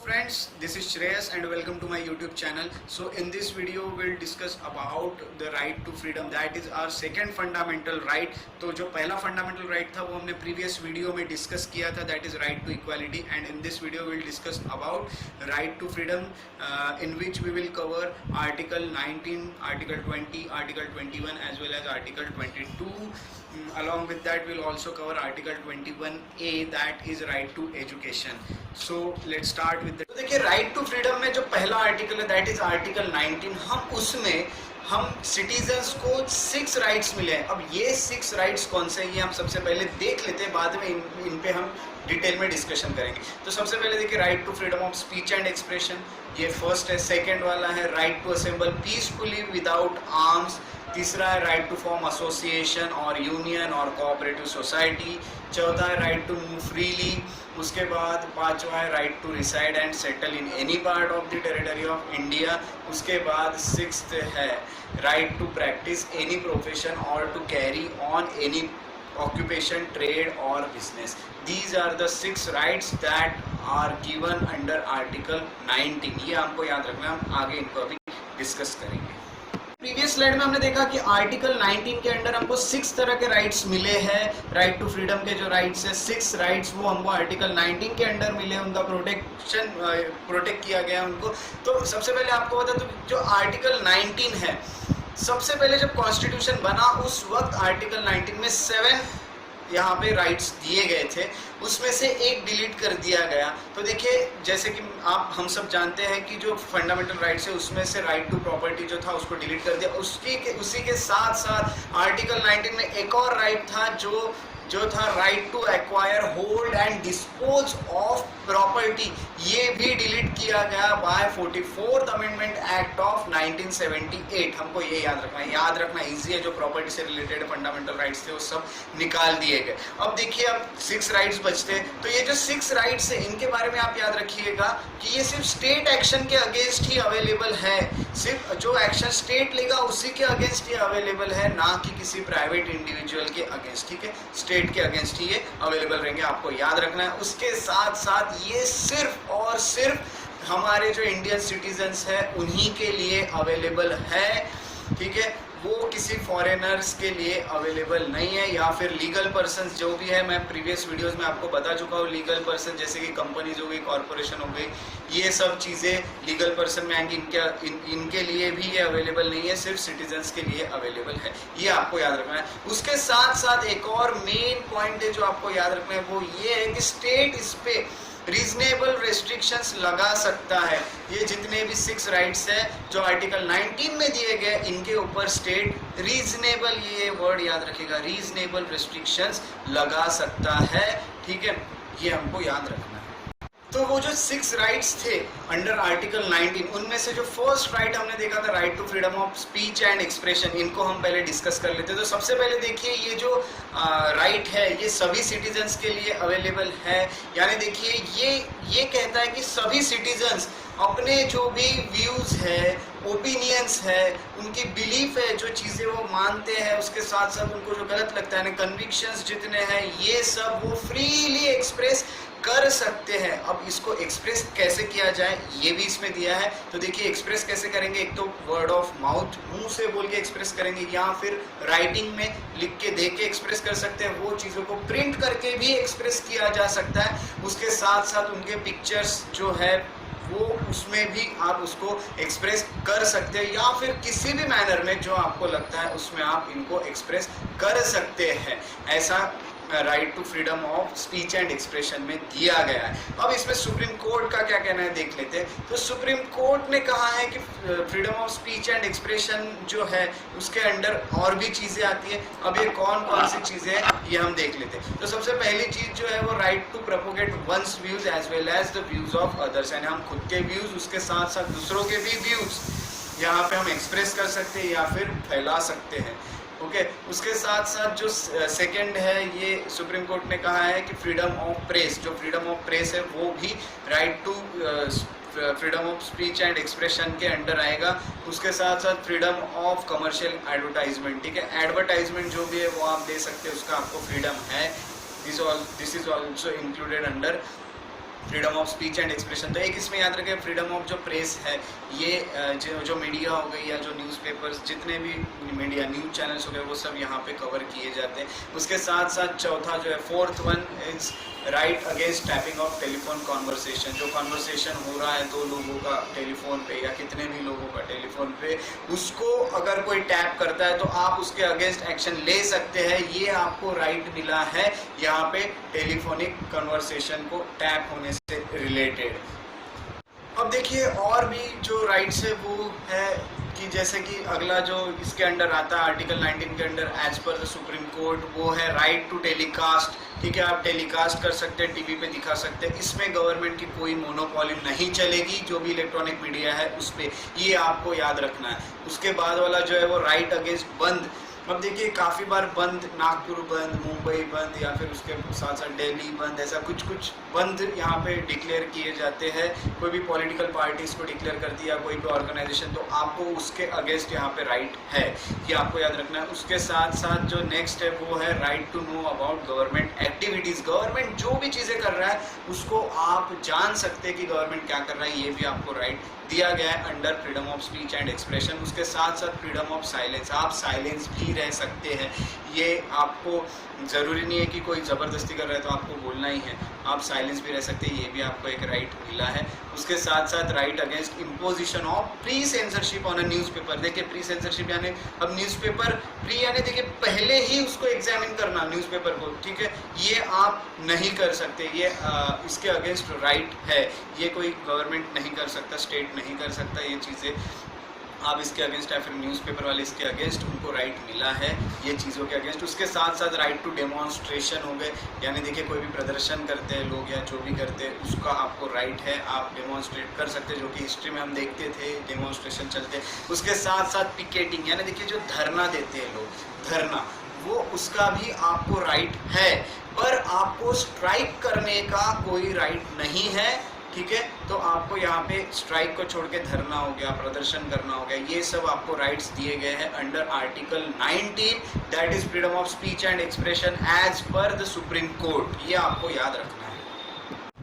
friends, this is Shreyas and welcome to my YouTube channel. So in this video we'll discuss about the right to freedom, that is our second fundamental right. तो जो पहला fundamental right था वो हमने previous video में discuss किया था, that is right to equality, and in this video we'll discuss about right to freedom in which we will cover Article 19, Article 20, Article 21 as well as Article 22. Along with that we'll also cover Article 21A, that is right to education. So let's start with the देखिए right to freedom में जो पहला article है that is Article 19, हम citizens को 6 rights मिले हैं. अब ये 6 राइट्स कौन से हैं ये हम सबसे पहले देख लेते हैं, बाद में इन पे हम डिटेल में डिस्कशन करेंगे. तो सबसे पहले देखिए right to freedom of speech and expression, ये फर्स्ट है. सेकंड वाला है right to assemble peacefully without arms. तीसरा है राइट टू फॉर्म एसोसिएशन और यूनियन और कोऑपरेटिव सोसाइटी. चौथा है राइट टू मूव फ्रीली. उसके बाद पांचवा है right to reside and settle in any part of the territory of India. उसके बाद सिक्स्थ है right to practice any profession और to carry on any occupation, trade or business. These are the 6 rights that are given under Article 19. ये हमको याद रखना है, हम आगे इनको अभी डिस्कस करेंगे. प्रीवियस स्लाइड में हमने देखा कि आर्टिकल 19 के अंडर हमको 6 तरह के राइट्स मिले हैं. राइट टू फ्रीडम के जो राइट्स है 6 राइट्स वो हमको आर्टिकल 19 के अंडर मिले, उनका प्रोटेक्ट किया गया उनको. तो सबसे पहले आपको बता दूं जो आर्टिकल 19 है, सबसे पहले जब कॉन्स्टिट्यूशन बना उस वक्त आर्टिकल 19 में 7 यहाँ पे राइट्स दिए गए थे, उसमें से एक डिलीट कर दिया गया. तो देखिए जैसे कि हम सब जानते हैं कि जो फंडामेंटल राइट्स है उसमें से राइट टू प्रॉपर्टी जो था उसको डिलीट कर दिया. उसी के साथ साथ आर्टिकल 19 में एक और राइट था जो था right to acquire, hold and dispose of property. ये भी डिलीट किया गया bye 44th amendment act of 1978. हमको ये याद रखना इजी है. जो प्रॉपर्टी से रिलेटेड फंडामेंटल राइट्स थे वो सब निकाल दिए गए. अब देखिए अब 6 राइट्स बचते हैं. तो ये जो 6 राइट्स है इनके बारे में आप याद रखिएगा कि ये सिर्फ स्टेट एक्शन के अगेंस्ट ही अवेलेबल है. सिर्फ जो एक्शन स्टेट लेगा उसी के अगेंस्ट ही अवेलेबल है, ना कि किसी प्राइवेट इंडिविजुअल के अगेंस्ट. ठीक है, स्टेट के अगेंस्ट ही ये अवेलेबल रहेंगे, आपको याद रखना है. उसके साथ साथ ये सिर्फ और सिर्फ हमारे जो इंडियन सिटीजन्स है उन्हीं के लिए अवेलेबल है. ठीक है, वो किसी फॉरेनर्स के लिए अवेलेबल नहीं है, या फिर लीगल पर्सन्स जो भी है. मैं प्रीवियस वीडियोस में आपको बता चुका हूँ, लीगल पर्सन जैसे कि कंपनीज हो गई, कॉरपोरेशन हो गई, ये सब चीज़ें लीगल पर्सन में आएंगी. इनके लिए भी ये अवेलेबल नहीं है, सिर्फ सिटीजन्स के लिए अवेलेबल है. ये आपको याद रखना है. उसके साथ साथ एक और मेन पॉइंट है जो आपको याद रखना है, वो ये है कि स्टेट इस पे रीजनेबल रेस्ट्रिक्शंस लगा सकता है. ये जितने भी 6 राइट्स हैं जो आर्टिकल 19 में दिए गए, इनके ऊपर स्टेट रीजनेबल, ये वर्ड याद रखिएगा, रीजनेबल रेस्ट्रिक्शंस लगा सकता है. ठीक है, ये हमको याद रखना है. तो वो जो 6 राइट्स थे अंडर आर्टिकल 19, उनमें से जो फर्स्ट राइट हमने देखा था right to freedom of speech and expression, इनको हम पहले डिस्कस कर लेते हैं. तो सबसे पहले देखिए ये जो राइट है ये सभी सिटीजन्स के लिए अवेलेबल है. यानी देखिए ये कहता है कि सभी सिटीजन्स अपने जो भी व्यूज़ है, ओपिनियंस है, उनकी बिलीफ है, जो चीज़ें वो मानते हैं, उसके साथ साथ उनको जो गलत लगता है, कन्विक्शंस जितने हैं, ये सब वो फ्रीली एक्सप्रेस कर सकते हैं. अब इसको एक्सप्रेस कैसे किया जाए ये भी इसमें दिया है. तो देखिए एक्सप्रेस कैसे करेंगे, एक तो वर्ड ऑफ माउथ, मुंह से बोल के एक्सप्रेस करेंगे, या फिर राइटिंग में लिख के दे के एक्सप्रेस कर सकते हैं. वो चीज़ों को प्रिंट करके भी एक्सप्रेस किया जा सकता है. उसके साथ साथ उनके पिक्चर्स जो है वो उसमें भी आप उसको एक्सप्रेस कर सकते हैं, या फिर किसी भी मैनर में जो आपको लगता है उसमें आप इनको एक्सप्रेस कर सकते हैं. ऐसा right to freedom of speech and expression में दिया गया है. अब इसमें सुप्रीम कोर्ट का क्या कहना है देख लेते हैं. तो सुप्रीम कोर्ट ने कहा है कि freedom of speech and expression जो है उसके अंडर और भी चीज़ें आती है. अब ये कौन कौन सी चीज़ें हैं ये हम देख लेते हैं. तो सबसे पहली चीज़ जो है वो right to propagate one's views as well as the views of others. यानी हम खुद के व्यूज, उसके साथ साथ दूसरों के भी व्यूज यहाँ पे हम एक्सप्रेस कर सकते हैं या फिर फैला सकते हैं. ओके, उसके साथ साथ जो सेकंड है ये सुप्रीम कोर्ट ने कहा है कि फ्रीडम ऑफ प्रेस, जो फ्रीडम ऑफ प्रेस है वो भी right to freedom of speech and expression के अंडर आएगा. उसके साथ साथ फ्रीडम ऑफ कमर्शियल एडवर्टाइजमेंट. ठीक है, एडवर्टाइजमेंट जो भी है वो आप दे सकते हैं, उसका आपको फ्रीडम है. This is also included under freedom of speech and expression. तो एक इसमें याद रखें, फ्रीडम ऑफ जो प्रेस है, ये जो मीडिया हो गई या जो न्यूज़पेपर्स, जितने भी मीडिया न्यूज़ चैनल्स हो गए, वो सब यहाँ पे कवर किए जाते हैं। उसके साथ साथ चौथा जो है, fourth one is right against tapping of telephone conversation. जो कॉन्वर्सेशन हो रहा है दो लोगों का टेलीफोन पे या कितने भी लोगों का टेलीफोन पे, उसको अगर कोई टैप करता है तो आप उसके अगेंस्ट एक्शन ले सकते हैं। ये आपको राइट मिला है यहाँ पे टेलीफोनिक कॉन्वर्सेशन को टैप होने से रिलेटेड। अब देखिए और भी जो राइट्स है वो है कि जैसे कि अगला जो इसके अंडर आता है आर्टिकल 19 के under, as per the supreme court, वो है राइट टू टेलीकास्ट। ठीक है, आप टेलीकास्ट कर सकते हैं, टीवी पे दिखा सकते हैं। इसमें गवर्नमेंट की कोई मोनोपॉली नहीं चलेगी, जो भी इलेक्ट्रॉनिक मीडिया है उस पर, ये आपको याद रखना है। उसके बाद वाला जो है वो राइट अगेंस्ट बंद। अब देखिए काफ़ी बार बंद, नागपुर बंद, मुंबई बंद, या फिर उसके साथ साथ दिल्ली बंद, ऐसा कुछ कुछ बंद यहाँ पे डिक्लेयर किए जाते हैं। कोई भी पॉलिटिकल पार्टीज़ को डिक्लेयर करती है या कोई भी ऑर्गेनाइजेशन, तो आपको उसके अगेंस्ट यहाँ पे राइट है, ये आपको याद रखना है। उसके साथ साथ जो नेक्स्ट है वो है right to know about government activities. Government जो भी चीज़ें कर रहा है उसको आप जान सकते हैं कि गवर्नमेंट क्या कर रहा है, ये भी आपको राइट दिया गया है under freedom of speech and expression. उसके साथ साथ फ्रीडम ऑफ साइलेंस, आप साइलेंस भी रह सकते हैं। ये आपको ज़रूरी नहीं है कि कोई ज़बरदस्ती कर रहा है तो आपको बोलना ही है, आप साइलेंस भी रह सकते हैं, ये भी आपको एक राइट मिला है। उसके साथ साथ right against imposition of pre censorship on a newspaper. देखिए प्री सेंसरशिप यानी अब न्यूज़पेपर प्री यानी देखिए पहले ही उसको एग्जामिन करना न्यूज़पेपर को, ठीक है, ये आप नहीं कर सकते, ये इसके अगेंस्ट राइट है। ये कोई गवर्नमेंट नहीं कर सकता, स्टेट नहीं कर सकता, ये चीज़ें आप इसके अगेंस्ट है, फिर न्यूज़पेपर वाले इसके अगेंस्ट, उनको राइट मिला है ये चीज़ों के अगेंस्ट। उसके साथ साथ राइट टू डेमोन्स्ट्रेशन हो गए, यानी देखिए कोई भी प्रदर्शन करते हैं लोग या जो भी करते हैं उसका आपको राइट है, आप डेमोन्स्ट्रेट कर सकते हैं, जो कि हिस्ट्री में हम देखते थे डेमोन्स्ट्रेशन चलते। उसके साथ साथ पिकेटिंग, यानी देखिए जो धरना देते हैं लोग, धरना, वो उसका भी आपको राइट है, पर आपको स्ट्राइक करने का कोई राइट नहीं है। ठीक है, तो आपको यहाँ पे स्ट्राइक को छोड़ के धरना हो गया, प्रदर्शन करना हो गया, ये सब आपको राइट्स दिए गए हैं under article 19, that is freedom of speech and expression as per the supreme court. ये आपको याद रखना है।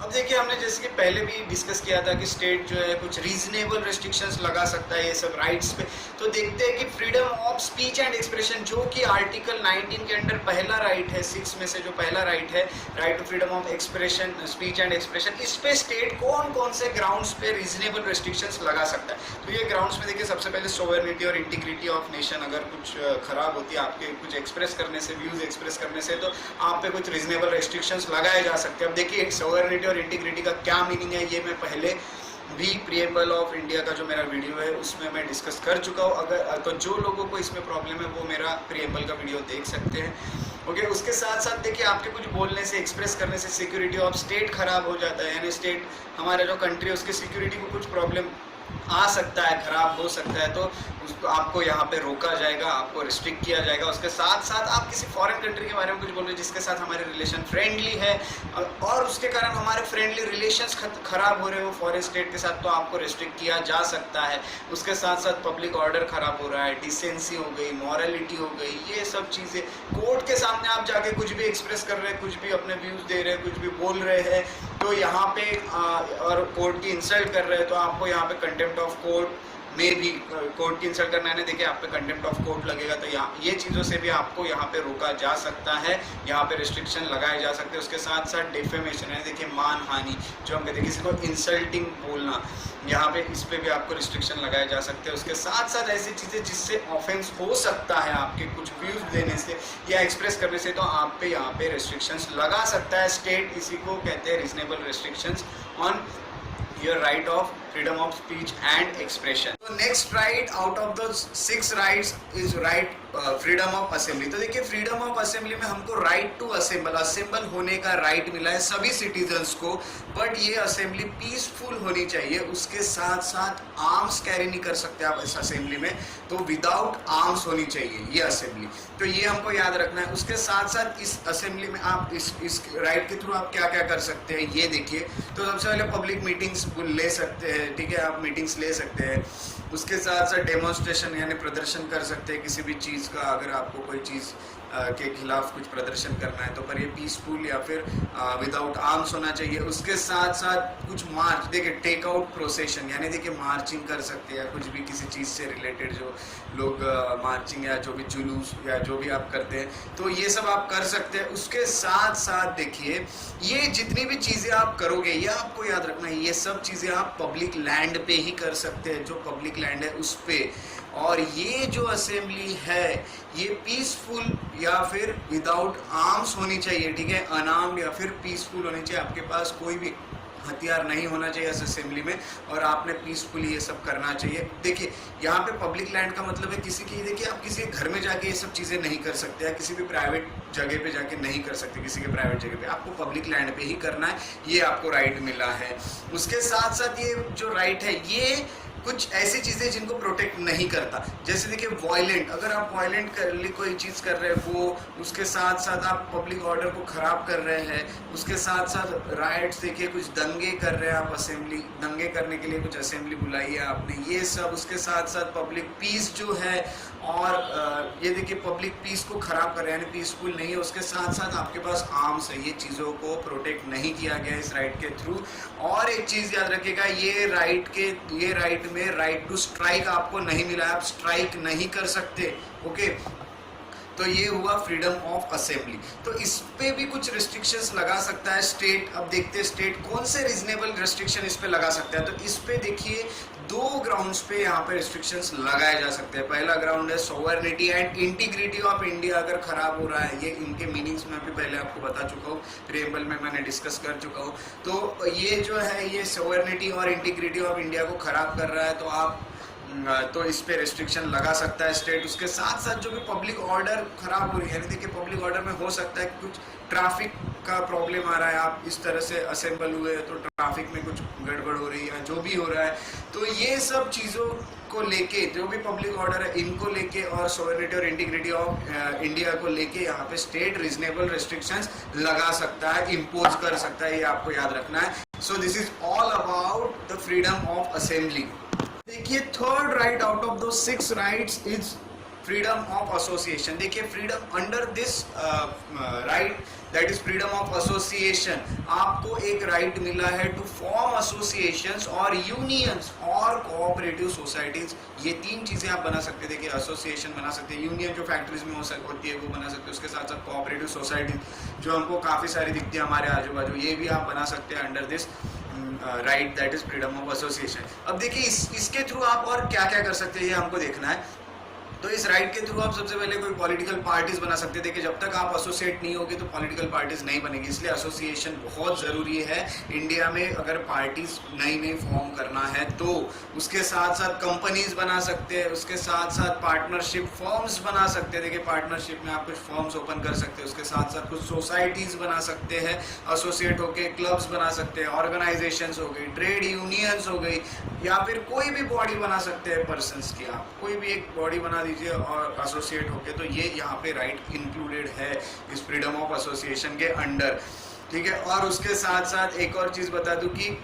अब देखिए हमने जैसे कि पहले भी डिस्कस किया था कि स्टेट जो है कुछ रीजनेबल रेस्ट्रिक्शंस लगा सकता है ये सब राइट्स पे। तो देखते हैं कि freedom of speech and expression, जो कि आर्टिकल 19 के अंडर पहला राइट है, 6 में से जो पहला राइट है, right to freedom of expression, speech and expression, इस पे स्टेट कौन कौन से ग्राउंड्स पे रीजनेबल रेस्ट्रिक्शंस लगा सकता है। तो ये ग्राउंड्स में देखिए सबसे पहले सोवरेनिटी और इंटीग्रिटी ऑफ नेशन, अगर कुछ खराब होती है आपके कुछ एक्सप्रेस करने से, व्यूज एक्सप्रेस करने से, तो आप पे कुछ रीजनेबल रेस्ट्रिक्शंस लगाए जा सकते हैं। अब देखिए सोवरेनिटी और इंटीग्रिटी का क्या मीनिंग है, ये मैं पहले भी प्रीएम्बल ऑफ इंडिया का जो मेरा वीडियो है उसमें मैं डिस्कस कर चुका हूँ। अगर तो जो लोगों को इसमें प्रॉब्लम है वो मेरा प्रीएम्बल का वीडियो देख सकते हैं। ओके, उसके साथ साथ देखिए आपके कुछ बोलने से, एक्सप्रेस करने से सिक्योरिटी ऑफ स्टेट खराब हो जाता है, यानी स्टेट, हमारा जो कंट्री है उसकी सिक्योरिटी को कुछ प्रॉब्लम आ सकता है, खराब हो सकता है, तो उसको आपको यहाँ पे रोका जाएगा, आपको रिस्ट्रिक्ट किया जाएगा। उसके साथ साथ आप किसी फॉरेन कंट्री के बारे में कुछ बोल रहे हैं जिसके साथ हमारे रिलेशन फ्रेंडली है और उसके कारण हमारे फ्रेंडली रिलेशंस खराब हो रहे हो फॉरेन स्टेट के साथ, तो आपको रिस्ट्रिक्ट किया जा सकता है। उसके साथ साथ पब्लिक ऑर्डर खराब हो रहा है, डिसेंसी हो गई, मॉरलिटी हो गई, ये सब चीज़ें, कोर्ट के सामने आप जाके कुछ भी एक्सप्रेस कर रहे हैं, कुछ भी अपने व्यूज़ दे रहे हैं, कुछ भी बोल रहे हैं, तो यहाँ पे और कोर्ट की इंसल्ट कर रहे हैं, तो आपको यहाँ पे कंटेम्प्ट ऑफ कोर्ट में भी, कोर्ट की इंसल्ट करना है ना, देखिए आप पे कंटेम्प्ट ऑफ कोर्ट लगेगा, तो यहाँ ये चीज़ों से भी आपको यहाँ पे रोका जा सकता है, यहाँ पे रिस्ट्रिक्शन लगाए जा सकते हैं। उसके साथ साथ डिफेमेशन है, देखिए मानहानि, जो हम कहते हैं किसी को इंसल्टिंग बोलना, यहाँ पे इस पे भी आपको रिस्ट्रिक्शन लगाए जा सकते हैं। उसके साथ साथ ऐसी चीज़ें जिससे ऑफेंस हो सकता है आपके कुछ व्यूज देने से या एक्सप्रेस करने से, तो आप पे यहाँ पे रिस्ट्रिक्शंस लगा सकता है स्टेट। इसी को कहते हैं reasonable restrictions on your right of freedom of speech and expression. So next right out of those 6 rights is right freedom of assembly. तो देखिए freedom of assembly में हमको right to assemble होने का right मिला है सभी citizens को, बट ये assembly peaceful होनी चाहिए। उसके साथ साथ arms carry नहीं कर सकते आप इस assembly में, तो without arms होनी चाहिए ये assembly, तो ये हमको याद रखना है। उसके साथ साथ इस assembly में आप इस right के थ्रू आप क्या क्या कर सकते हैं ये देखिए। तो सबसे पहले पब्लिक मीटिंग्स ले सकते हैं, ठीक है, आप मीटिंग्स ले सकते हैं। उसके साथ साथ डेमोन्स्ट्रेशन यानी प्रदर्शन कर सकते हैं किसी भी चीज़ का, अगर आपको कोई चीज़ के खिलाफ कुछ प्रदर्शन करना है तो पर ये पीसफुल या फिर विदाउट आर्म्स होना चाहिए। उसके साथ साथ कुछ मार्च, देखिए टेक आउट प्रोसेशन, यानी देखिए मार्चिंग कर सकते हैं या कुछ भी किसी चीज़ से रिलेटेड जो लोग मार्चिंग या जो भी जुलूस या जो भी आप करते हैं तो ये सब आप कर सकते हैं। उसके साथ साथ देखिए ये जितनी भी चीज़ें आप करोगे ये आपको याद रखना है, ये सब चीज़ें आप पब्लिक लैंड पे ही कर सकते हैं, जो पब्लिक लैंड है उस पे। और ये जो असेंबली है ये पीसफुल या फिर विदाउट आर्म्स होनी चाहिए, ठीक है, अनआर्म्ड या फिर पीसफुल होनी चाहिए। आपके पास कोई भी हथियार नहीं होना चाहिए इस असेंबली में और आपने पीसफुली ये सब करना चाहिए। देखिए यहाँ पे पब्लिक लैंड का मतलब है किसी की, देखिए आप किसी घर में जाके ये सब चीज़ें नहीं कर सकते या किसी भी प्राइवेट जगह पे जाके नहीं कर सकते, किसी के प्राइवेट जगह पे आपको पब्लिक लैंड पे ही करना है, ये आपको राइट मिला है। उसके साथ साथ ये जो राइट है ये कुछ ऐसी चीज़ें जिनको प्रोटेक्ट नहीं करता, जैसे देखिए वायलेंट, अगर आप वायलेंट कर कोई चीज़ कर रहे हैं वो, उसके साथ साथ आप पब्लिक ऑर्डर को ख़राब कर रहे हैं, उसके साथ साथ राइट्स, देखिए कुछ दंगे कर रहे हैं आप, असेंबली दंगे करने के लिए कुछ असेंबली बुलाई है आपने, ये सब। उसके साथ साथ पब्लिक पीस जो है और ये देखिए पब्लिक पीस को ख़राब कर रहे हैं यानी पीसफुल नहीं है। उसके साथ साथ आपके पास आर्म्स है, ये चीज़ों को प्रोटेक्ट नहीं किया गया इस राइट के थ्रू। और एक चीज़ याद रखिएगा, ये राइट में राइट टू स्ट्राइक आपको नहीं मिला है, आप स्ट्राइक नहीं कर सकते, ओके। तो ये हुआ फ्रीडम ऑफ असेंबली। तो इस पे भी कुछ रिस्ट्रिक्शंस लगा सकता है स्टेट। अब देखते हैं स्टेट कौन से रीजनेबल रिस्ट्रिक्शन इस पे लगा सकता है। तो इस पे देखिए 2 ग्राउंड्स पे यहाँ पे रिस्ट्रिक्शंस लगाए जा सकते हैं। पहला ग्राउंड है sovereignty and integrity of India अगर खराब हो रहा है, ये इनके मीनिंग्स में भी पहले आपको बता चुका हूँ, प्रीएम्बल में मैंने डिस्कस कर चुका हूँ। तो ये जो है ये सोवरेनिटी और इंटीग्रिटी ऑफ इंडिया को खराब कर रहा है तो इस पे रिस्ट्रिक्शन लगा सकता है स्टेट। उसके साथ साथ जो भी पब्लिक ऑर्डर खराब हो रही है, यानी देखिए पब्लिक ऑर्डर में हो सकता है कि कुछ ट्रैफिक का प्रॉब्लम आ रहा है, आप इस तरह से असेंबल हुए तो ट्रैफिक में कुछ गड़बड़ हो रही है, जो भी हो रहा है, तो ये सब चीज़ों को लेके जो भी पब्लिक ऑर्डर है इनको लेके और सोवरेनिटी और इंटीग्रिटी ऑफ इंडिया को लेके यहाँ पे स्टेट रीजनेबल रिस्ट्रिक्शंस लगा सकता है, इम्पोज कर सकता है, ये आपको याद रखना है। So this is all about the freedom of assembly. देखिए थर्ड राइट आउट ऑफ दो 6 rights is freedom of association. देखिए freedom under this right that is freedom of association, आपको एक राइट मिला है टू फॉर्म एसोसिएशंस और unions और cooperative societies. ये 3 चीजें आप बना सकते हैं। देखिए एसोसिएशन बना सकते हैं, यूनियन जो फैक्ट्रीज में होती है वो बना सकते हैं, उसके साथ साथ कोऑपरेटिव सोसाइटीज जो हमको काफी सारी दिखती है हमारे आजू बाजू, ये भी आप बना सकते हैं under this right that is freedom of association. अब देखिए इसके थ्रू आप और क्या क्या कर सकते हैं ये हमको देखना है। तो इस राइट के थ्रू आप सबसे पहले कोई पॉलिटिकल पार्टीज बना सकते हैं। देखिए जब तक आप एसोसिएट नहीं होगे तो पॉलिटिकल पार्टीज नहीं बनेगी, इसलिए एसोसिएशन बहुत ज़रूरी है इंडिया में अगर पार्टीज नई फॉर्म करना है तो। उसके साथ साथ कंपनीज बना सकते हैं, उसके साथ साथ पार्टनरशिप फर्म्स बना सकते हैं। देखिए पार्टनरशिप में आप कुछ फर्म्स ओपन कर सकते हैं, उसके साथ साथ कुछ सोसाइटीज बना सकते हैं, एसोसिएट होके क्लब्स बना सकते हैं, ऑर्गेनाइजेशंस हो गई, ट्रेड यूनियंस हो गई, या फिर कोई भी बॉडी बना सकते हैं पर्सन्स की, आप कोई भी एक बॉडी बना दीजिए और एसोसिएट होके, तो ये यहाँ पे राइट इंक्लूडेड है इस फ्रीडम ऑफ एसोसिएशन के अंडर, ठीक है। और उसके साथ साथ एक और चीज बता दूं कि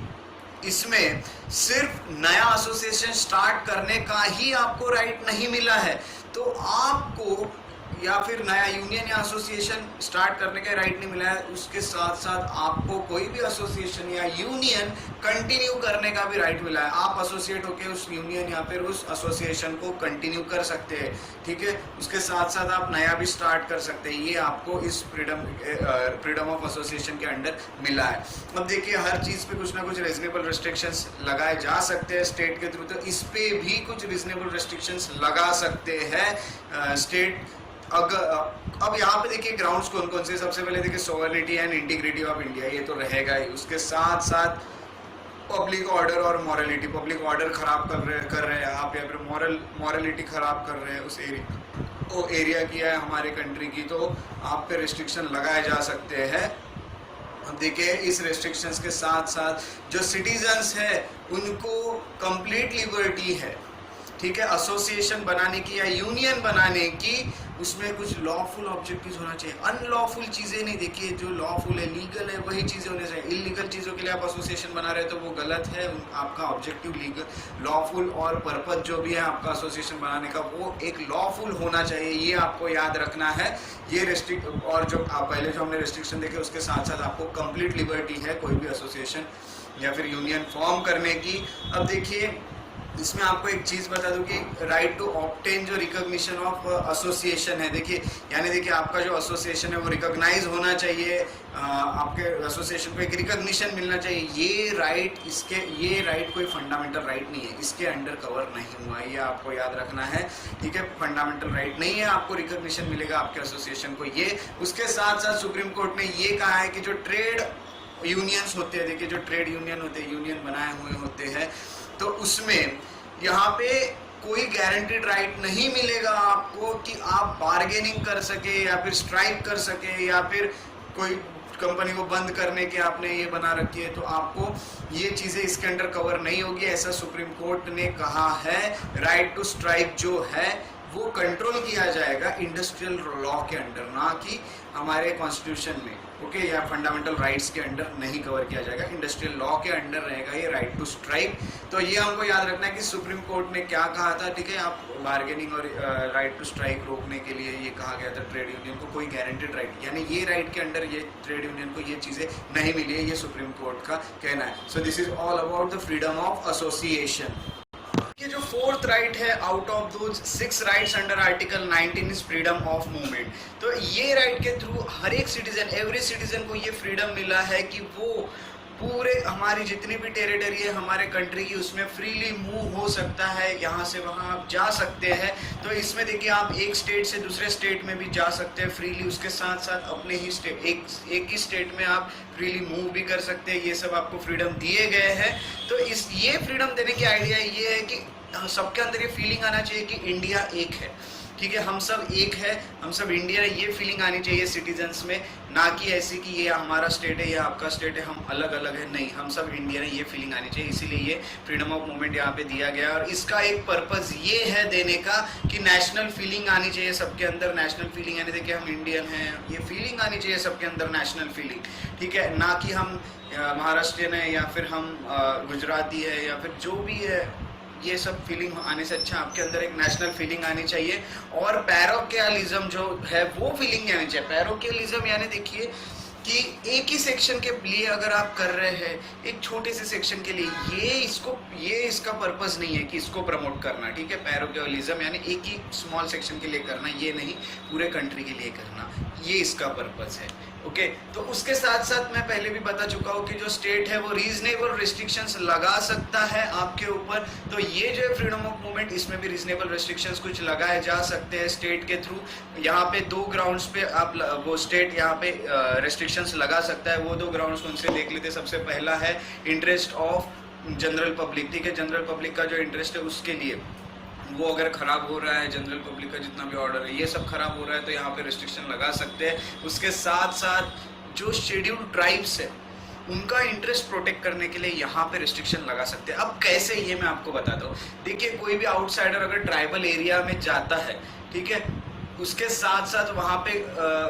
इसमें सिर्फ नया एसोसिएशन स्टार्ट करने का ही आपको राइट नहीं मिला है, तो आपको या फिर नया यूनियन या एसोसिएशन स्टार्ट करने का राइट नहीं मिला है, उसके साथ साथ आपको कोई भी एसोसिएशन या यूनियन कंटिन्यू करने का भी राइट मिला है। आप एसोसिएट होकर उस यूनियन या फिर उस एसोसिएशन को कंटिन्यू कर सकते हैं, ठीक है। उसके साथ साथ आप नया भी स्टार्ट कर सकते हैं, ये आपको इस फ्रीडम ऑफ एसोसिएशन के अंडर मिला है। अब देखिए हर चीज़ पे कुछ ना कुछ रीजनेबल रिस्ट्रिक्शंस लगाए जा सकते हैं स्टेट के थ्रू, तो इस पे भी कुछ रीजनेबल रिस्ट्रिक्शंस लगा सकते हैं स्टेट। अब यहाँ पे देखिए ग्राउंड्स कौन कौन से, सबसे पहले देखिए sovereignty and integrity of India, ये तो रहेगा ही। उसके साथ साथ पब्लिक ऑर्डर और मॉरलिटी, पब्लिक ऑर्डर खराब कर रहे हैं आप या फिर मॉरलिटी खराब कर रहे हैं उस एरिया की है हमारे कंट्री की, तो आप पे रिस्ट्रिक्शन लगाए जा सकते हैं। अब देखिए इस रेस्ट्रिक्शंस के साथ साथ जो सिटीजन्स है उनको कंप्लीट लिबर्टी है, ठीक है, एसोसिएशन बनाने की या यूनियन बनाने की उसमें कुछ लॉफुल ऑब्जेक्टिव्स होना चाहिए, अनलॉफुल चीज़ें नहीं। देखिए जो लॉफुल है, लीगल है, वही चीज़ें होने चाहिए। इलीगल चीज़ों के लिए आप एसोसिएशन बना रहे हैं तो वो गलत है। आपका ऑब्जेक्टिव लीगल, लॉफुल और पर्पज जो भी है आपका एसोसिएशन बनाने का वो एक लॉफुल होना चाहिए, ये आपको याद रखना है। ये रेस्ट्रिक्ट, और जो आप पहले जो हमने रेस्ट्रिक्शन देखे उसके साथ साथ आपको कंप्लीट लिबर्टी है कोई भी एसोसिएशन या फिर यूनियन फॉर्म करने की। अब देखिए इसमें आपको एक चीज़ बता दूं कि राइट टू ऑब्टेन जो रिकॉग्निशन ऑफ एसोसिएशन है, देखिए यानी देखिए आपका जो एसोसिएशन है वो रिकॉग्नाइज होना चाहिए, आपके एसोसिएशन को एक रिकॉग्निशन मिलना चाहिए। ये राइट कोई फंडामेंटल राइट नहीं है, इसके अंडर कवर नहीं हुआ, ये आपको याद रखना है, ठीक है। फंडामेंटल राइट नहीं है, आपको रिकॉग्निशन मिलेगा आपके एसोसिएशन को। ये उसके साथ साथ सुप्रीम कोर्ट ने ये कहा है कि जो ट्रेड यूनियंस होते हैं, देखिए जो ट्रेड यूनियन होते हैं, यूनियन बनाए हुए होते हैं, तो उसमें यहाँ पे कोई गारंटीड राइट नहीं मिलेगा आपको कि आप बार्गेनिंग कर सके या फिर स्ट्राइक कर सके या फिर कोई कंपनी को बंद करने के आपने ये बना रखी है, तो आपको ये चीज़ें इसके अंडर कवर नहीं होगी, ऐसा सुप्रीम कोर्ट ने कहा है। राइट टू स्ट्राइक जो है वो कंट्रोल किया जाएगा इंडस्ट्रियल लॉ के अंडर, ना कि हमारे कॉन्स्टिट्यूशन में, ओके, या फंडामेंटल राइट्स के अंडर नहीं कवर किया जाएगा, इंडस्ट्रियल लॉ के अंडर रहेगा ये राइट टू स्ट्राइक। तो ये हमको याद रखना है कि सुप्रीम कोर्ट ने क्या कहा था, ठीक है। आप बार्गेनिंग और राइट टू स्ट्राइक रोकने के लिए ये कहा गया था ट्रेड यूनियन को कोई गारंटेड राइट, यानी ये राइट के अंडर ये ट्रेड यूनियन को ये चीज़ें नहीं मिली है, ये सुप्रीम कोर्ट का कहना है। So this is all about the freedom of association. ये जो फोर्थ राइट है out of those 6 rights under article 19 is freedom of movement. तो ये राइट के थ्रू हर एक सिटीजन, एवरी सिटीजन को ये फ्रीडम मिला है कि वो पूरे हमारी जितनी भी टेरिटरी है हमारे कंट्री की उसमें फ्रीली मूव हो सकता है, यहाँ से वहाँ आप जा सकते हैं। तो इसमें देखिए आप एक स्टेट से दूसरे स्टेट में भी जा सकते हैं फ्रीली, उसके साथ साथ अपने ही स्टेट, एक ही स्टेट में आप फ्रीली मूव भी कर सकते हैं। ये सब आपको फ्रीडम दिए गए हैं। तो ये फ्रीडम देने की आइडिया ये है कि सबके अंदर ये फीलिंग आना चाहिए कि इंडिया एक है, ठीक है, हम सब एक है, हम सब इंडियन है, ये फीलिंग आनी चाहिए सिटीजन्स में, ना कि ऐसी कि ये हमारा स्टेट है, ये आपका स्टेट है, हम अलग अलग है, नहीं, हम सब इंडियन है, ये फीलिंग आनी चाहिए। इसीलिए ये फ्रीडम ऑफ मूवमेंट यहाँ पे दिया गया। और इसका एक पर्पस ये है देने का कि नेशनल फीलिंग आनी चाहिए सबके अंदर, नेशनल फीलिंग यानी देखिए हम इंडियन हैं, ये फीलिंग आनी चाहिए सबके अंदर, नेशनल फीलिंग, ठीक है, ना कि हम महाराष्ट्रियन है या फिर हम गुजराती है या फिर जो भी है, ये सब फीलिंग आने से अच्छा आपके अंदर एक नेशनल फीलिंग आनी चाहिए। और पैरोकियालिज्म जो है वो फीलिंग आनी चाहिए। पैरोकियालिज्म यानी देखिए कि एक ही सेक्शन के लिए अगर आप कर रहे हैं, एक छोटे से सेक्शन के लिए, ये इसका पर्पस नहीं है कि इसको प्रमोट करना, ठीक है। पैरोकियालिज्म यानी एक ही स्मॉल सेक्शन के लिए करना, ये नहीं पूरे कंट्री के लिए करना, ये इसका पर्पस है, ओके। तो उसके साथ साथ मैं पहले भी बता चुका हूँ कि जो स्टेट है वो रीजनेबल रिस्ट्रिक्शंस लगा सकता है आपके ऊपर। तो ये जो है फ्रीडम ऑफ मूवमेंट, इसमें भी रीजनेबल रिस्ट्रिक्शंस कुछ लगाए जा सकते हैं स्टेट के थ्रू। यहाँ पे 2 ग्राउंड्स पे आप वो स्टेट यहाँ पे रिस्ट्रिक्शंस लगा सकता है। वो 2 ग्राउंड्स कौन से देख लेते हैं। सबसे पहला है इंटरेस्ट ऑफ जनरल पब्लिक, ठीक है, जनरल पब्लिक का जो इंटरेस्ट है उसके लिए, वो अगर ख़राब हो रहा है, जनरल पब्लिक का जितना भी ऑर्डर है ये सब ख़राब हो रहा है, तो यहाँ पे रिस्ट्रिक्शन लगा सकते हैं। उसके साथ साथ जो शेड्यूल्ड ट्राइब्स है उनका इंटरेस्ट प्रोटेक्ट करने के लिए यहाँ पे रिस्ट्रिक्शन लगा सकते हैं। अब कैसे, ये मैं आपको बताता हूँ। देखिए कोई भी आउटसाइडर अगर ट्राइबल एरिया में जाता है, ठीक है, उसके साथ साथ वहाँ पे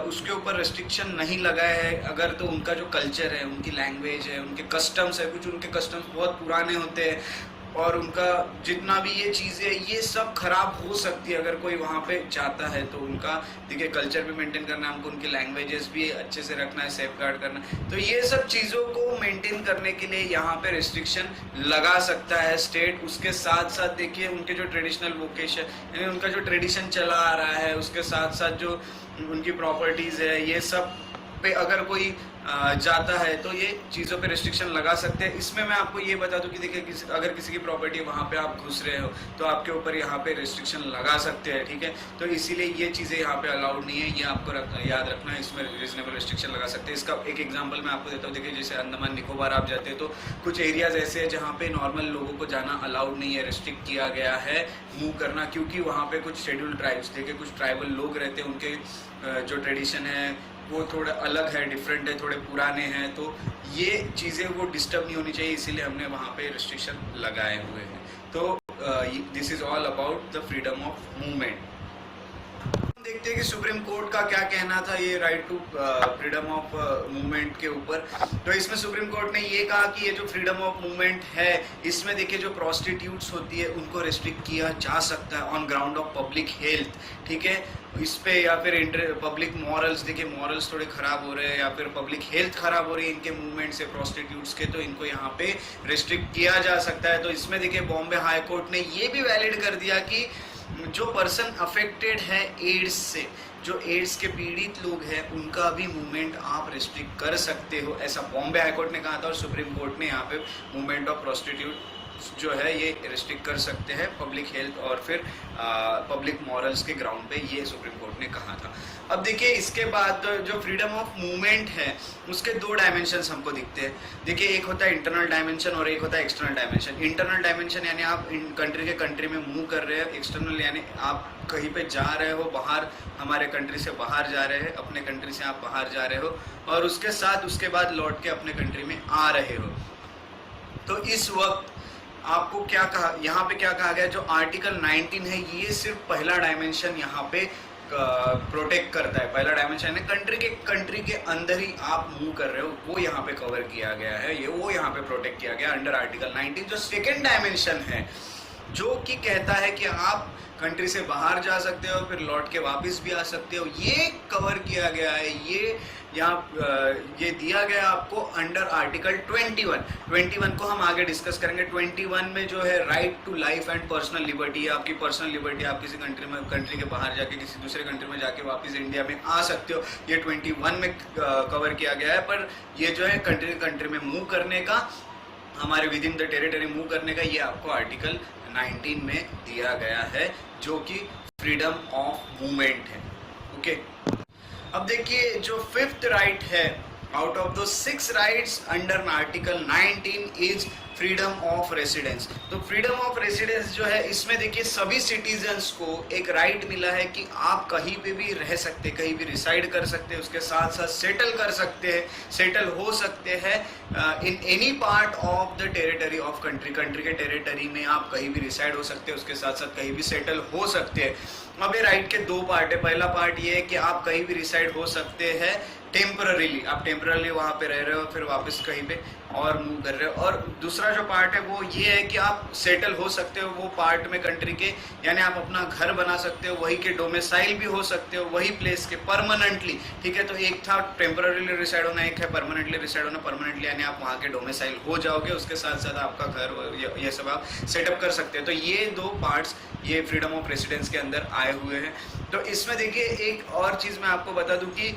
उसके ऊपर रिस्ट्रिक्शन नहीं लगाया है अगर, तो उनका जो कल्चर है, उनकी लैंग्वेज है, उनके कस्टम्स है, कुछ उनके कस्टम्स बहुत पुराने होते हैं और उनका जितना भी ये चीज़ें, ये सब खराब हो सकती है अगर कोई वहाँ पे जाता है। तो उनका देखिए कल्चर भी मेंटेन करना है हमको, उनकी लैंग्वेजेस भी अच्छे से रखना है, सेफ गार्ड करना है। तो ये सब चीज़ों को मेंटेन करने के लिए यहाँ पे रिस्ट्रिक्शन लगा सकता है स्टेट। उसके साथ साथ देखिए उनके जो ट्रेडिशनल वोकेशन यानी उनका जो ट्रेडिशन चला आ रहा है, उसके साथ साथ जो उनकी प्रॉपर्टीज़ है, ये सब पे अगर कोई जाता है तो ये चीज़ों पे रिस्ट्रिक्शन लगा सकते हैं। इसमें मैं आपको ये बता दूं कि देखिए अगर किसी की प्रॉपर्टी वहाँ पे आप घुस रहे हो तो आपके ऊपर यहाँ पे रिस्ट्रिक्शन लगा सकते हैं, ठीक है। तो इसीलिए ये चीज़ें यहाँ पे अलाउड नहीं है, ये आपको याद रखना है। इसमें रीजनेबल रिस्ट्रिक्शन लगा सकते हैं। इसका एक एग्जाम्पल मैं आपको देता हूँ। देखिए जैसे अंडमान निकोबार आप जाते हैं तो कुछ एरियाज ऐसे हैं जहाँ पे नॉर्मल लोगों को जाना अलाउड नहीं है, रिस्ट्रिक्ट किया गया है मूव करना, क्योंकि वहाँ पे कुछ शेड्यूल्ड ट्राइब्स, देखिए कुछ ट्राइबल लोग रहते हैं, उनके जो ट्रेडिशन है वो थोड़ा अलग है, डिफरेंट है, थोड़े पुराने हैं, तो ये चीज़ें वो डिस्टर्ब नहीं होनी चाहिए, इसीलिए हमने वहाँ पे रिस्ट्रिक्शन लगाए हुए हैं। तो this is all about the freedom of movement. देखते हैं कि सुप्रीम कोर्ट का क्या कहना था ये right to freedom of movement के ऊपर। तो इसमें सुप्रीम कोर्ट ने ये कहा कि ये जो फ्रीडम ऑफ मूवमेंट है इसमें देखिए जो प्रोस्टिट्यूट्स होती है उनको रिस्ट्रिक्ट किया जा सकता है on ground of public health, ठीक है। इस पे या फिर पब्लिक मॉरल्स, देखिए मॉरल्स थोड़े खराब हो रहे हैं या फिर पब्लिक हेल्थ खराब हो रही है इनके मूवमेंट से, प्रोस्टिट्यूट्स के, तो इनको यहाँ पे रिस्ट्रिक्ट किया जा सकता है। तो इसमें देखिए बॉम्बे हाई कोर्ट ने ये भी वैलिड कर दिया कि जो पर्सन अफेक्टेड है एड्स से, जो एड्स के पीड़ित लोग हैं उनका भी मूवमेंट आप रिस्ट्रिक्ट कर सकते हो, ऐसा बॉम्बे हाई कोर्ट ने कहा था। और सुप्रीम कोर्ट ने यहाँ पे मूवमेंट ऑफ प्रोस्टिट्यूट जो है ये रिस्ट्रिक्ट कर सकते हैं पब्लिक हेल्थ और फिर पब्लिक मॉरल्स के ग्राउंड पे, ये सुप्रीम कोर्ट ने कहा था। अब देखिए इसके बाद जो फ्रीडम ऑफ मूवमेंट है उसके दो डायमेंशंस हमको दिखते हैं। देखिए एक होता है इंटरनल डायमेंशन और एक होता है एक्सटर्नल डायमेंशन। इंटरनल डायमेंशन यानी आप कंट्री के कंट्री में मूव कर रहे हैं, एक्सटर्नल यानी आप कहीं पे जा रहे हो बाहर, हमारे कंट्री से बाहर जा रहे हैं, अपने कंट्री से आप बाहर जा रहे हो और उसके साथ उसके बाद लौट के अपने कंट्री में आ रहे हो। तो इस वक्त आपको क्या कहा, यहाँ पे क्या कहा गया, जो आर्टिकल 19 है ये सिर्फ पहला डायमेंशन यहाँ पे प्रोटेक्ट करता है। पहला डायमेंशन है कंट्री के अंदर ही आप मूव कर रहे हो, वो यहाँ पे कवर किया गया है, ये वो यहाँ पे प्रोटेक्ट किया गया अंडर आर्टिकल 19। जो सेकेंड डायमेंशन है जो कि कहता है कि आप कंट्री से बाहर जा सकते हो फिर लौट के वापस भी आ सकते हो, ये कवर किया गया है, ये यहाँ ये दिया गया आपको अंडर आर्टिकल 21 को हम आगे डिस्कस करेंगे। 21 में जो है right to life and personal liberty, आपकी पर्सनल लिबर्टी, आप किसी कंट्री के बाहर जाके किसी दूसरे कंट्री में जाके वापस इंडिया में आ सकते हो, ये 21 में कवर किया गया है। पर ये जो है कंट्री में मूव करने का, हमारे with in the territory move करने का, ये आपको आर्टिकल 19 में दिया गया है जो कि फ्रीडम ऑफ मूवमेंट है। ओके, अब देखिए जो फिफ्थ राइट है out of the 6 rights under article 19 is freedom of residence. तो फ्रीडम ऑफ रेसिडेंस जो है इसमें देखिए सभी सिटीजन्स को एक राइट मिला है कि आप कहीं पे भी रह सकते, कहीं भी रिसाइड कर सकते हैं, उसके साथ साथ सेटल कर सकते हैं, सेटल हो सकते हैं इन any part of the territory of country के टेरिटरी में आप कहीं भी रिसाइड हो सकते हैं, उसके साथ साथ कहीं भी सेटल हो सकते हैं। अब ये राइट के दो पार्ट है। पहला पार्ट ये है कि आप कहीं भी रिसाइड हो सकते हैं टेम्पररीली, आप टेम्पररी वहाँ पे रह रहे हो फिर वापस कहीं पे और मूव कर रहे हो। और दूसरा जो पार्ट है वो ये है कि आप सेटल हो सकते हो वो पार्ट में कंट्री के, यानी आप अपना घर बना सकते हो, वही के डोमिसाइल भी हो सकते हो वही प्लेस के परमानेंटली, ठीक है। तो एक था टेम्पररीली रिसाइड होना, एक है परमानेंटली रिसाइड होना। परमानेंटली यानी आप वहाँ के डोमिसाइल हो जाओगे, उसके साथ साथ आपका घर ये सब आप सेटअप कर सकते हो। तो ये दो पार्ट्स ये फ्रीडम ऑफ रेसिडेंस के अंदर आए हुए हैं। तो इसमें देखिए एक और चीज़ मैं आपको बता दूं कि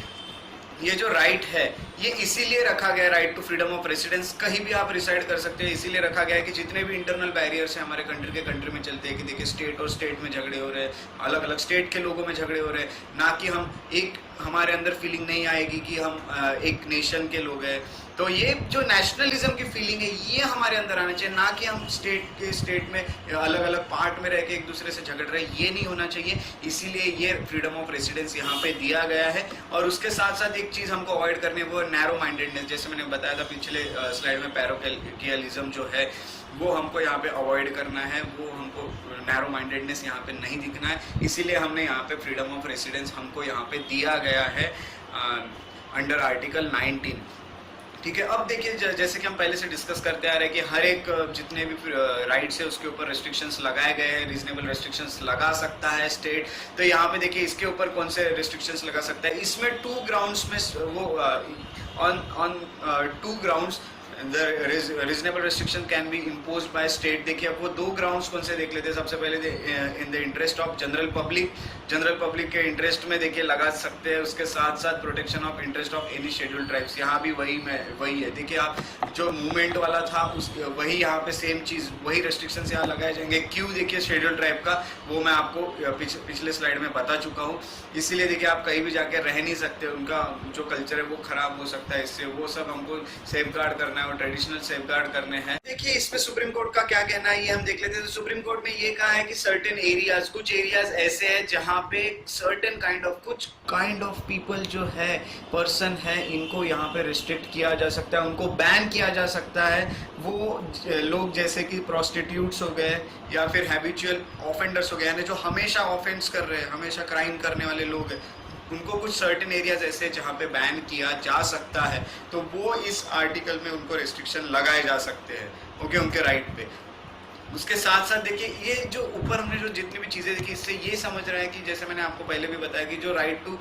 ये जो राइट है ये इसीलिए रखा गया, right to freedom of residence, कहीं भी आप रिसाइड कर सकते हैं, इसीलिए रखा गया है कि जितने भी इंटरनल बैरियर्स हैं हमारे कंट्री में चलते हैं कि देखिए स्टेट और स्टेट में झगड़े हो रहे हैं, अलग अलग स्टेट के लोगों में झगड़े हो रहे हैं, ना कि हम एक, हमारे अंदर फीलिंग नहीं आएगी कि हम एक नेशन के लोग हैं। तो ये जो नेशनलिज्म की फीलिंग है ये हमारे अंदर आना चाहिए, ना कि हम स्टेट में अलग अलग पार्ट में रह के एक दूसरे से झगड़ रहे हैं, ये नहीं होना चाहिए। इसीलिए ये फ्रीडम ऑफ रेसिडेंस यहाँ पे दिया गया है। और उसके साथ साथ एक चीज़ हमको अवॉइड करनी है वो नैरो माइंडेडनेस, जैसे मैंने बताया था पिछले स्लाइड में, पैरोकियलिज्म जो है वो हमको यहाँ पे अवॉइड करना है, वो हमको नैरो माइंडेडनेस यहाँ पे नहीं दिखना है। इसीलिए हमने यहाँ पे फ्रीडम ऑफ रेसिडेंस हमको यहाँ पे दिया गया है अंडर आर्टिकल 19, ठीक है। अब देखिए जैसे कि हम पहले से डिस्कस करते आ रहे हैं कि हर एक जितने भी राइट्स है उसके ऊपर रेस्ट्रिक्शंस लगाए गए हैं, रीजनेबल रेस्ट्रिक्शंस लगा सकता है स्टेट। तो यहाँ पे देखिए इसके ऊपर कौन से रेस्ट्रिक्शंस लगा सकता है, इसमें 2 ग्राउंड्स में वो on 2 grounds reasonable restriction can be impose by state. देखिए अब वो 2 ग्राउंड्स कौन से देख लेते हैं। सबसे पहले in the interest of general public के इंटरेस्ट में देखिए लगा सकते हैं, उसके साथ साथ protection of interest of any scheduled tribes, यहाँ भी वही है। देखिए आप जो मूवमेंट वाला था उस वही यहाँ पे सेम चीज़, वही रेस्ट्रिक्शंस यहाँ लगाए जाएंगे। क्यों, देखिए शेड्यूल्ड ट्राइब का वो मैं आपको पिछले स्लाइड में बता चुका हूँ। इसीलिए देखिए आप कहीं भी जाके रह नहीं सकते, उनका जो कल्चर है वो खराब हो सकता है, इससे वो सब हमको सेफगार्ड करना है और ट्रेडिशनल सेफगार्ड करने हैं। देखिए इसमें सुप्रीम कोर्ट का क्या कहना है ये हम देख लेते हैं। तो सुप्रीम कोर्ट ने ये कहा है कि सर्टेन एरियाज, कुछ एरियाज ऐसे हैं जहाँ पे सर्टेन कुछ काइंड ऑफ पीपल जो है, पर्सन है, इनको यहाँ पे रिस्ट्रिक्ट किया जा सकता है, उनको बैन किया जा सकता है। वो लोग जैसे कि प्रोस्टिट्यूट्स हो गए या फिर हैबिचुअल ऑफेंडर्स हो गए, यानी जो हमेशा ऑफेंस कर रहे हैं, हमेशा क्राइम करने वाले लोग हैं, उनको कुछ सर्टेन एरियाज ऐसे जहाँ पे बैन किया जा सकता है, तो वो इस आर्टिकल में उनको रिस्ट्रिक्शन लगाए जा सकते हैं, ओके, उनके राइट पे। उसके साथ साथ देखिए ये जो ऊपर हमने जो जितनी भी चीज़ें देखी, इससे ये समझ रहे हैं कि जैसे मैंने आपको पहले भी बताया कि जो राइट टू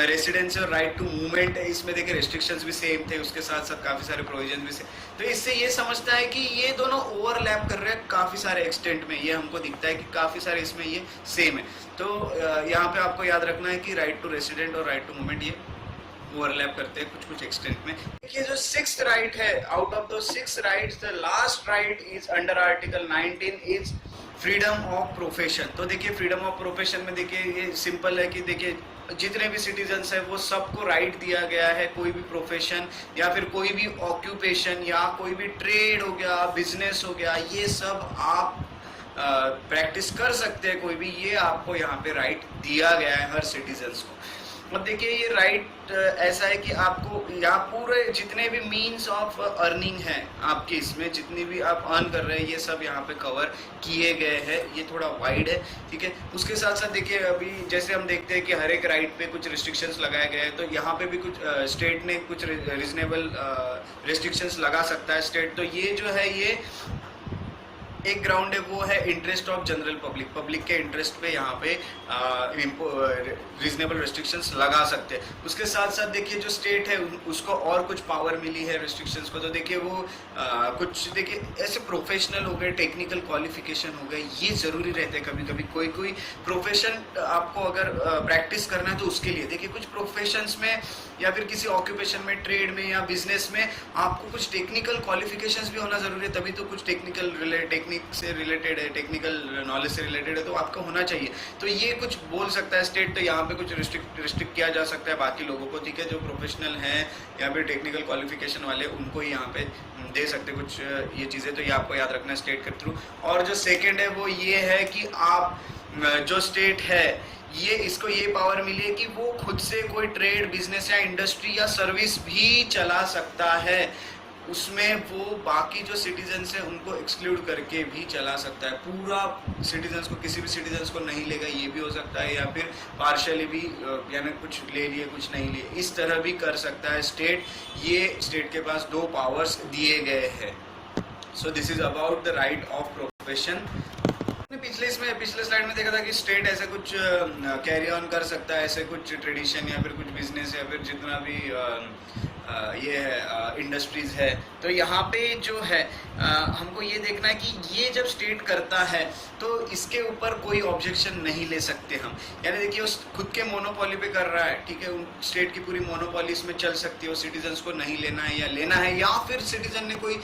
रेसिडेंस और राइट टू मूवमेंट है, इसमें देखिए रेस्ट्रिक्शंस भी सेम थे, उसके साथ साथ काफ़ी सारे प्रोविजन भी सेम। तो इससे ये समझता है कि ये दोनों ओवरलैप कर रहे हैं काफ़ी सारे एक्सटेंट में, ये हमको दिखता है कि काफ़ी सारे इसमें ये सेम है। तो यहाँ पे आपको याद रखना है कि राइट टू रेसिडेंट और राइट टू मूवमेंट ये ओवरलैप करते हैं कुछ एक्सटेंट में। देखिए जो 6th राइट है, out of the 6 rights the last right is under article 19 is freedom of profession. तो देखिए फ्रीडम ऑफ प्रोफेशन में देखिए ये सिंपल है कि देखिए जितने भी सिटीजन्स हैं वो सबको राइट दिया गया है, कोई भी प्रोफेशन या फिर कोई भी ऑक्यूपेशन या कोई भी ट्रेड हो गया, बिजनेस हो गया, ये सब आप प्रैक्टिस कर सकते हैं कोई भी, ये आपको यहाँ पे राइट दिया गया है हर सिटीजन्स को। अब देखिए ये राइट ऐसा है कि आपको यहाँ पूरे जितने भी मीन्स ऑफ अर्निंग है आपके, इसमें जितनी भी आप अर्न कर रहे हैं ये सब यहाँ पे कवर किए गए हैं। ये थोड़ा वाइड है, ठीक है। उसके साथ साथ देखिए अभी जैसे हम देखते हैं कि हर एक राइट पे कुछ रिस्ट्रिक्शंस लगाए गए हैं, तो यहाँ पे भी कुछ स्टेट ने कुछ रीजनेबल रिस्ट्रिक्शंस लगा सकता है स्टेट। तो ये जो है ये एक ग्राउंड है, वो है interest of general public, public के इंटरेस्ट पे यहाँ पे रीजनेबल रिस्ट्रिक्शंस लगा सकते हैं। उसके साथ साथ देखिए जो स्टेट है उसको और कुछ पावर मिली है रिस्ट्रिक्शंस को। तो देखिए वो कुछ देखिए ऐसे प्रोफेशनल हो गए, टेक्निकल क्वालिफिकेशन हो गए, ये ज़रूरी रहते हैं कभी कभी। कोई प्रोफेशन आपको अगर प्रैक्टिस करना है तो उसके लिए देखिए कुछ प्रोफेशंस में या फिर किसी ऑक्यूपेशन में, ट्रेड में या बिजनेस में आपको कुछ टेक्निकल क्वालिफिकेशंस भी होना ज़रूरी है, तभी तो कुछ टेक्निक से रिलेटेड है, टेक्निकल नॉलेज से रिलेटेड है, तो आपको होना चाहिए। तो ये कुछ बोल सकता है स्टेट, तो यहाँ पे कुछ रिस्ट्रिक्ट किया जा सकता है बाकी लोगों को, ठीक है, जो प्रोफेशनल हैं या फिर टेक्निकल क्वालिफिकेशन वाले, उनको ही यहाँ पे दे सकते कुछ ये चीज़ें। तो ये आपको याद रखना है स्टेट के थ्रू। और जो सेकेंड है वो ये है कि आप जो स्टेट है ये इसको ये पावर मिली है कि वो खुद से कोई ट्रेड, बिजनेस या इंडस्ट्री या सर्विस भी चला सकता है, उसमें वो बाकी जो सिटीजन्स हैं उनको एक्सक्लूड करके भी चला सकता है। पूरा सिटीजन्स को, किसी भी सिटीजन्स को नहीं लेगा, ये भी हो सकता है, या फिर पार्शियली भी यानी कुछ ले लिए कुछ नहीं लिए, इस तरह भी कर सकता है स्टेट। ये स्टेट के पास 2 पावर्स दिए गए हैं। सो this is about the right of profession. पिछले स्लाइड में देखा था कि स्टेट ऐसे कुछ कैरी ऑन कर सकता है, ऐसे कुछ ट्रेडिशन या फिर कुछ बिजनेस या फिर जितना भी ये है इंडस्ट्रीज है। तो यहाँ पे जो है हमको ये देखना है कि ये जब स्टेट करता है तो इसके ऊपर कोई ऑब्जेक्शन नहीं ले सकते हम। यानी देखिए उस खुद के मोनोपोली पे कर रहा है, ठीक है, स्टेट की पूरी मोनोपोली इसमें चल सकती है, वो सिटीजन्स को नहीं लेना है या लेना है, या फिर सिटीजन ने कोई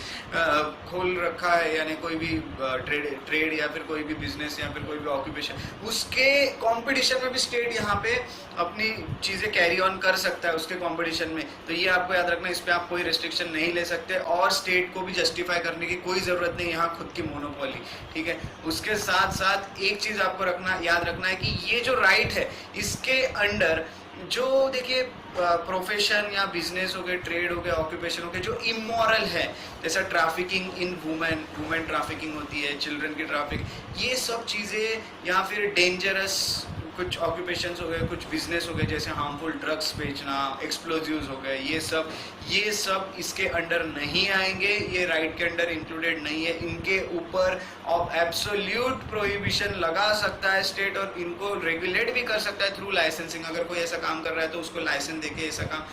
खोल रखा है, यानी कोई भी ट्रेड या फिर कोई भी बिजनेस या फिर कोई भी ऑक्यूपेशन, उसके कंपटीशन में भी स्टेट यहाँ पे अपनी चीज़ें कैरी ऑन कर सकता है उसके कंपटीशन में। तो ये आपको याद रखना, इस पे आप कोई रिस्ट्रिक्शन नहीं ले सकते और स्टेट को भी जस्टिफाई करने की कोई ज़रूरत नहीं, यहाँ खुद की मोनोपोली, ठीक है। उसके साथ साथ एक चीज़ आपको याद रखना है कि ये जो राइट है इसके अंडर जो देखिए प्रोफेशन या बिजनेस हो गए, ट्रेड हो गया, ऑक्यूपेशन हो गया, जो इमोरल है, जैसा ट्रैफिकिंग इन वुमेन ट्रैफिकिंग होती है, चिल्ड्रन की ट्रैफिक, ये सब चीज़ें, या फिर डेंजरस कुछ ऑक्यूपेशंस हो गए, कुछ बिजनेस हो गए, जैसे हार्मफुल ड्रग्स बेचना, एक्सप्लोजिव्स हो गए, ये सब इसके अंडर नहीं आएंगे, ये राइट के अंडर इंक्लूडेड नहीं है। इनके ऊपर ऑफ एब्सोल्यूट प्रोहिबिशन लगा सकता है स्टेट, और इनको रेगुलेट भी कर सकता है थ्रू लाइसेंसिंग। अगर कोई ऐसा काम कर रहा है तो उसको लाइसेंस देके ऐसा काम,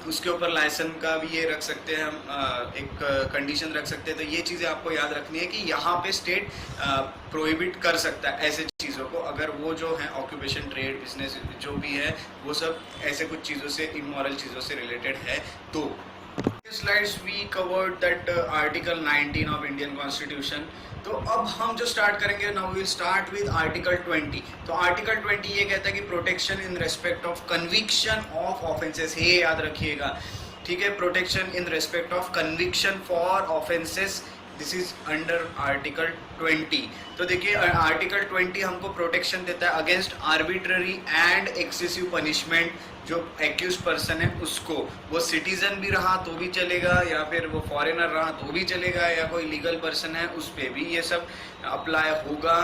उसके ऊपर लाइसेंस का भी ये रख सकते हैं हम, एक कंडीशन रख सकते हैं। तो ये चीज़ें आपको याद रखनी है कि यहाँ पे स्टेट प्रोहिबिट कर सकता है ऐसे चीज़ों को, अगर वो जो है ऑक्यूपेशन, ट्रेड, बिजनेस जो भी है वो सब ऐसे कुछ चीज़ों से, इमोरल चीज़ों से रिलेटेड है। तो slides we covered that article 19 of Indian constitution. तो अब हम जो स्टार्ट करेंगे, now we will start with article 20। तो आर्टिकल 20 ये कहता है कि protection in respect of conviction of offences, ये याद रखिएगा, ठीक है, protection in respect of conviction for offences, this is under article 20। तो देखिए आर्टिकल 20 हमको प्रोटेक्शन देता है against arbitrary and excessive punishment. जो एक्यूज पर्सन है उसको, वो सिटीजन भी रहा तो भी चलेगा, या फिर वो फॉरेनर रहा तो भी चलेगा, या कोई लीगल पर्सन है उस पर भी ये सब अप्लाई होगा।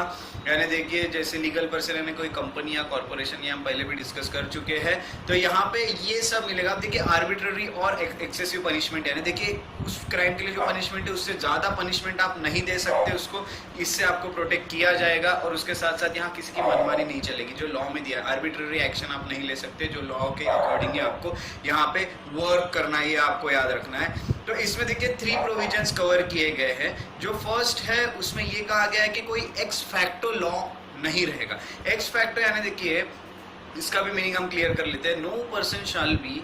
यानी देखिए जैसे लीगल पर्सन यानी कोई कंपनी या कॉर्पोरेशन, ये हम पहले भी डिस्कस कर चुके हैं, तो यहाँ पे ये सब मिलेगा। अब देखिए आर्बिट्ररी और एक्सेसिव पनिशमेंट, यानी देखिए उस क्राइम के लिए जो पनिशमेंट है उससे ज़्यादा पनिशमेंट आप नहीं दे सकते उसको, इससे आपको प्रोटेक्ट किया जाएगा। और उसके साथ साथ यहाँ किसी की मनमानी नहीं चलेगी, जो लॉ में दिया है आर्बिट्ररी एक्शन आप नहीं ले सकते, जो लॉ के अकॉर्डिंग आपको यहाँ पे वर्क करना है, ये आपको याद रखना है। तो इसमें देखिए 3 प्रोविजंस कवर किए गए हैं। जो फर्स्ट है उसमें ये कहा गया है कि कोई एक्स फैक्टो लॉ नहीं रहेगा। एक्स फैक्टो यानी देखिए इसका भी मीनिंग हम क्लियर कर लेते हैं। No person shall be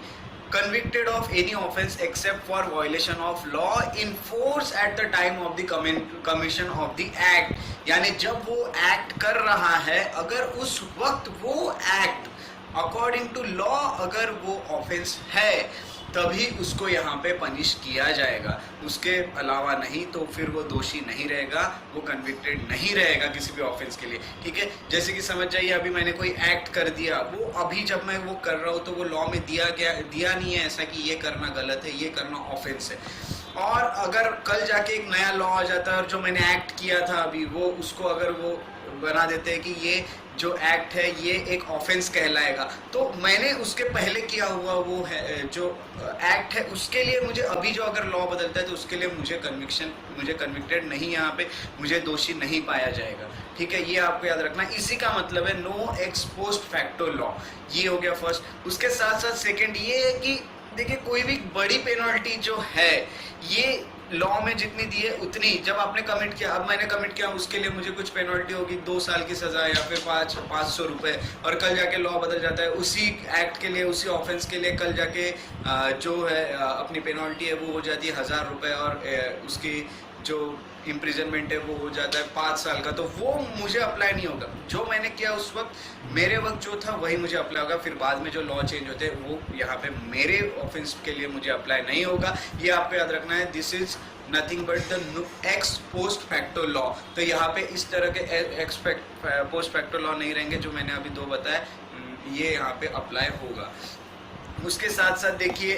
convicted of any offense except for violation of law in force at the time of the commission of the act। यानी जब वो एक्ट कर रहा है, अगर उस वक्त वो एक्ट अकॉर्डिंग टू लॉ अगर वो ऑफेंस है, तभी उसको यहाँ पे पनिश किया जाएगा। उसके अलावा नहीं तो फिर वो दोषी नहीं रहेगा, वो कन्विक्टेड नहीं रहेगा किसी भी ऑफेंस के लिए। ठीक है, जैसे कि समझ जाइए अभी मैंने कोई एक्ट कर दिया, वो अभी जब मैं वो कर रहा हूँ तो वो लॉ में दिया नहीं है ऐसा कि ये करना गलत है, ये करना ऑफेंस है। और अगर कल जाके एक नया लॉ आ जाता है और जो मैंने एक्ट किया था अभी, वो उसको अगर वो बना देते हैं कि ये जो एक्ट है ये एक ऑफेंस कहलाएगा, तो मैंने उसके पहले किया हुआ वो है जो एक्ट है उसके लिए मुझे अभी जो अगर लॉ बदलता है तो उसके लिए मुझे कन्विक्टेड नहीं, यहाँ पे मुझे दोषी नहीं पाया जाएगा। ठीक है, ये आपको याद रखना। इसी का मतलब है no ex post facto law. ये हो गया फर्स्ट। उसके साथ साथ सेकेंड ये है कि देखिए कोई भी बड़ी पेनल्टी जो है ये लॉ में जितनी दी है उतनी, जब आपने कमिट किया, अब मैंने कमिट किया उसके लिए मुझे कुछ पेनल्टी होगी 2 साल की सजा या फिर 500 रुपए, और कल जाके लॉ बदल जाता है उसी एक्ट के लिए, उसी ऑफेंस के लिए कल जाके जो है अपनी पेनल्टी है वो हो जाती है 1000 रुपये, और उसकी जो इम्प्रिजनमेंट है वो हो जाता है 5 साल का। तो वो मुझे अप्लाई नहीं होगा, जो मैंने किया उस वक्त मेरे वक्त जो था वही मुझे अप्लाई होगा। फिर बाद में जो लॉ चेंज होते हैं वो यहाँ पे मेरे ऑफेंस के लिए मुझे अप्लाई नहीं होगा। ये आपको याद रखना है, this is nothing but the x post facto law. तो यहाँ पे इस तरह के एक्स पोस्ट फैक्टो लॉ नहीं रहेंगे, जो मैंने अभी 2 बताए ये यहाँ पे अप्लाई होगा। उसके साथ साथ देखिए